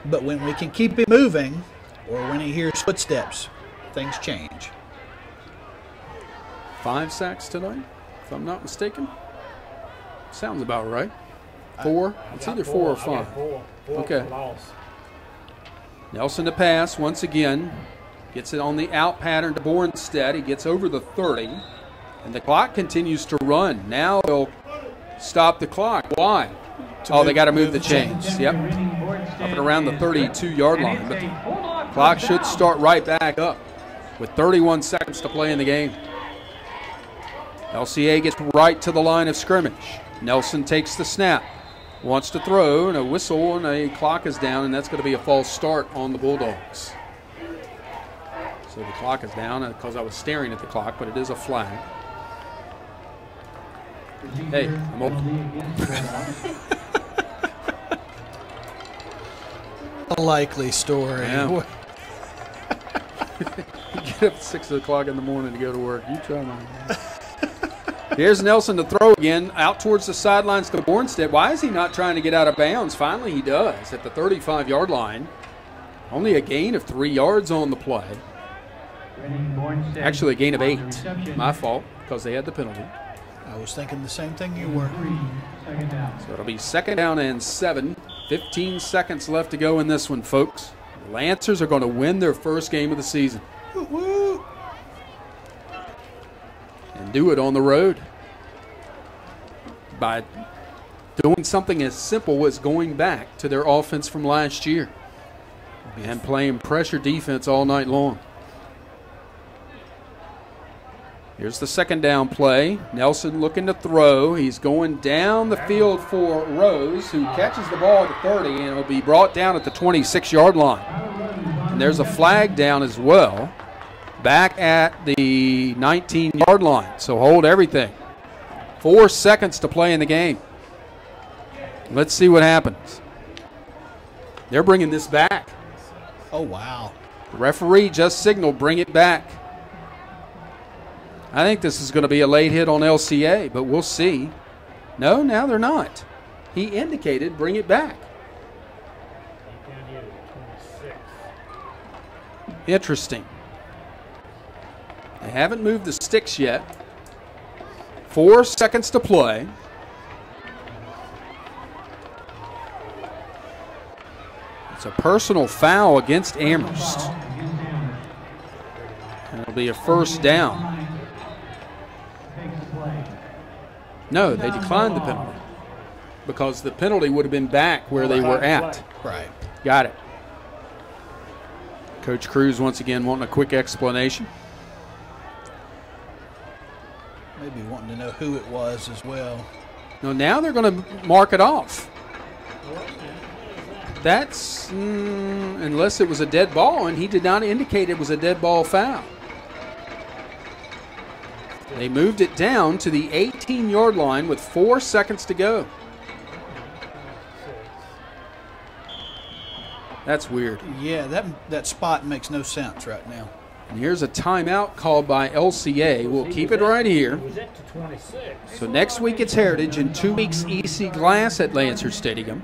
but when we can keep him moving, or when he hears footsteps, things change. 5 sacks tonight, if I'm not mistaken. Sounds about right. 4? It's either 4 or 5. Okay. Nelson to pass once again. Gets it on the out pattern to Bornstedt. He gets over the 30. And the clock continues to run. Now they'll stop the clock. Why? They got to move the chains. Yep. Up and around the 32-yard line. But the clock should start right back up with 31 seconds to play in the game. LCA gets right to the line of scrimmage. Nelson takes the snap. Wants to throw, and a whistle, and a clock is down, and that's going to be a false start on the Bulldogs. So the clock is down because I was staring at the clock, but it is a flag. Hey, I'm old. A likely story. Yeah. You get up at 6 o'clock in the morning to go to work. You try mine. Here's Nelson to throw again, out towards the sidelines to Bornstead. Why is he not trying to get out of bounds? Finally he does at the 35-yard line. Only a gain of 3 yards on the play. Actually a gain of 8. My fault, because they had the penalty. I was thinking the same thing you were. So it'll be 2nd down and 7. 15 seconds left to go in this one, folks. The Lancers are going to win their first game of the season. Woo-woo. And do it on the road by doing something as simple as going back to their offense from last year and playing pressure defense all night long. Here's the 2nd down play. Nelson looking to throw. He's going down the field for Rose, who catches the ball at the 30, and it'll be brought down at the 26-yard line. And there's a flag down as well, back at the 19-yard line. So hold everything. 4 seconds to play in the game. Let's see what happens. They're bringing this back. Oh, wow. The referee just signaled bring it back. I think this is going to be a late hit on LCA, but we'll see. No, now they're not. He indicated bring it back. Interesting. They haven't moved the sticks yet. 4 seconds to play. It's a personal foul against Amherst. And it'll be a 1st down. No, they declined the penalty because the penalty would have been back where they were at. Right. Got it. Coach Cruz once again wanting a quick explanation. Maybe wanting to know who it was as well. No, now they're going to mark it off. That's unless it was a dead ball, and he did not indicate it was a dead ball foul. They moved it down to the 18-yard line with 4 seconds to go. That's weird. Yeah, that spot makes no sense right now. And here's a timeout called by LCA. We'll keep it right here. So next week it's Heritage, and 2 weeks EC Glass at Lancers Stadium.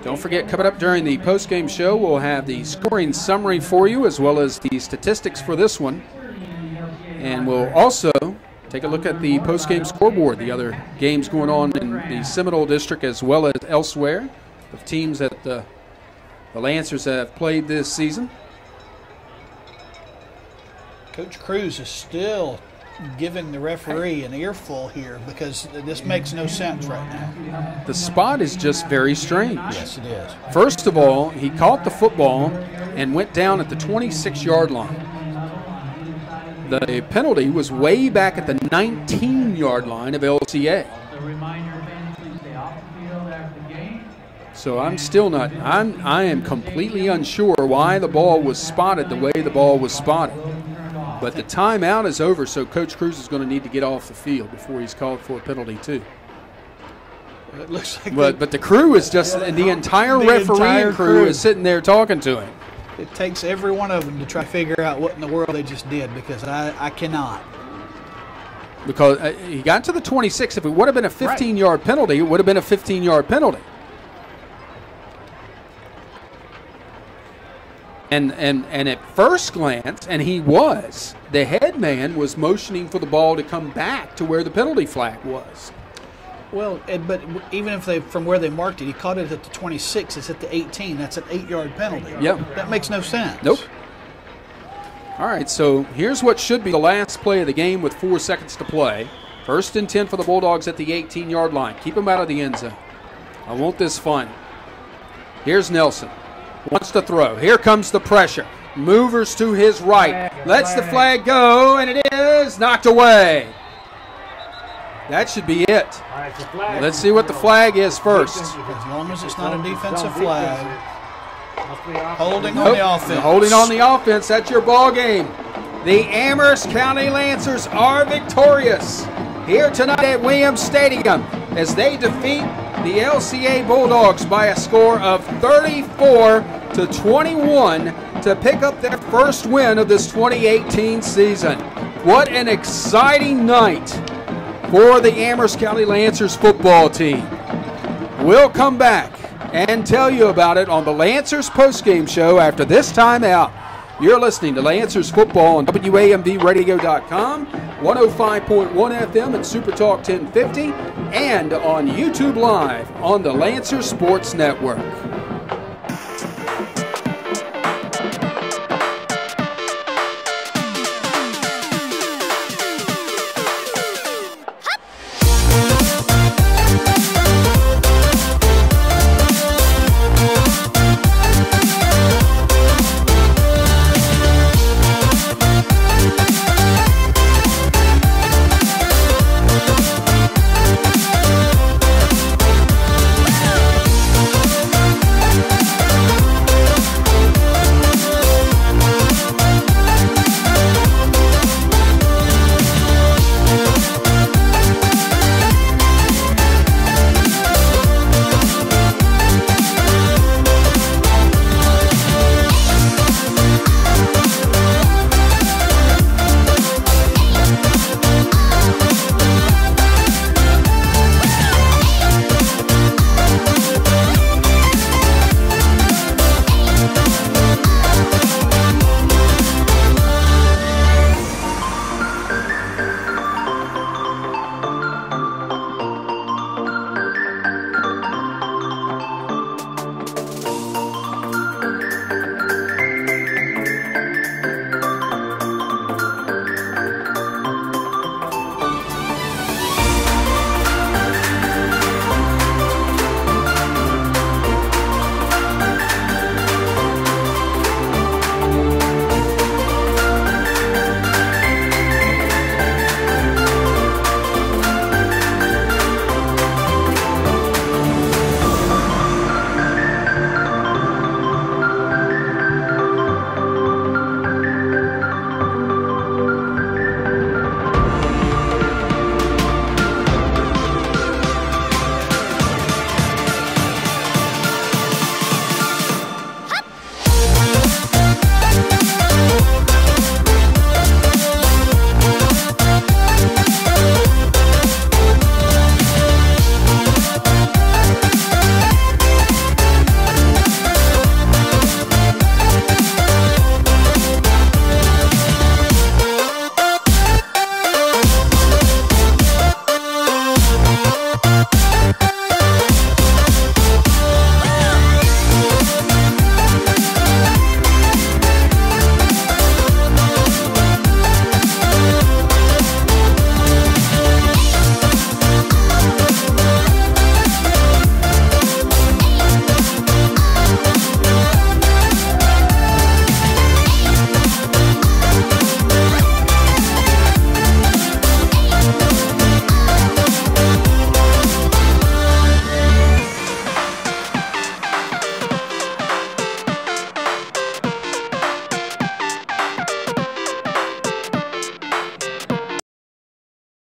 Don't forget, coming up during the postgame show, we'll have the scoring summary for you as well as the statistics for this one. And we'll also take a look at the postgame scoreboard, the other games going on in the Seminole District as well as elsewhere, of teams that the Lancers have played this season. Coach Cruz is still giving the referee an earful here because this makes no sense right now. The spot is just very strange. Yes, it is. First of all, he caught the football and went down at the 26-yard line. The penalty was way back at the 19-yard line of LCA. So I'm still not, I am completely unsure why the ball was spotted the way the ball was spotted. But the timeout is over, so Coach Cruz is going to need to get off the field before he's called for a penalty too. It looks like but the crew is just, the entire referee crew is sitting there talking to him. It takes every one of them to try to figure out what in the world they just did because I cannot. Because he got to the 26. If it would have been a 15-yard penalty, it would have been a 15-yard penalty. And at first glance, and he was, the head man was motioning for the ball to come back to where the penalty flag was. Well, but even if from where they marked it, he caught it at the 26. It's at the 18. That's an 8-yard penalty. Yep. That makes no sense. Nope. All right, so here's what should be the last play of the game with 4 seconds to play. 1st and 10 for the Bulldogs at the 18-yard line. Keep them out of the end zone. I want this fun. Here's Nelson. Wants to throw. Here comes the pressure. Movers to his right. Lets the flag go, and it is knocked away. That should be it. Let's see what the flag is first. As long as it's not a defensive flag. Holding on the offense. Holding on the offense. That's your ball game. The Amherst County Lancers are victorious here tonight at Williams Stadium as they defeat the LCA Bulldogs by a score of 34-21 to pick up their first win of this 2018 season. What an exciting night for the Amherst County Lancers football team. We'll come back and tell you about it on the Lancers postgame show after this timeout. You're listening to Lancers football on WAMVradio.com, 105.1 FM and Super Talk 1050, and on YouTube Live on the Lancers Sports Network.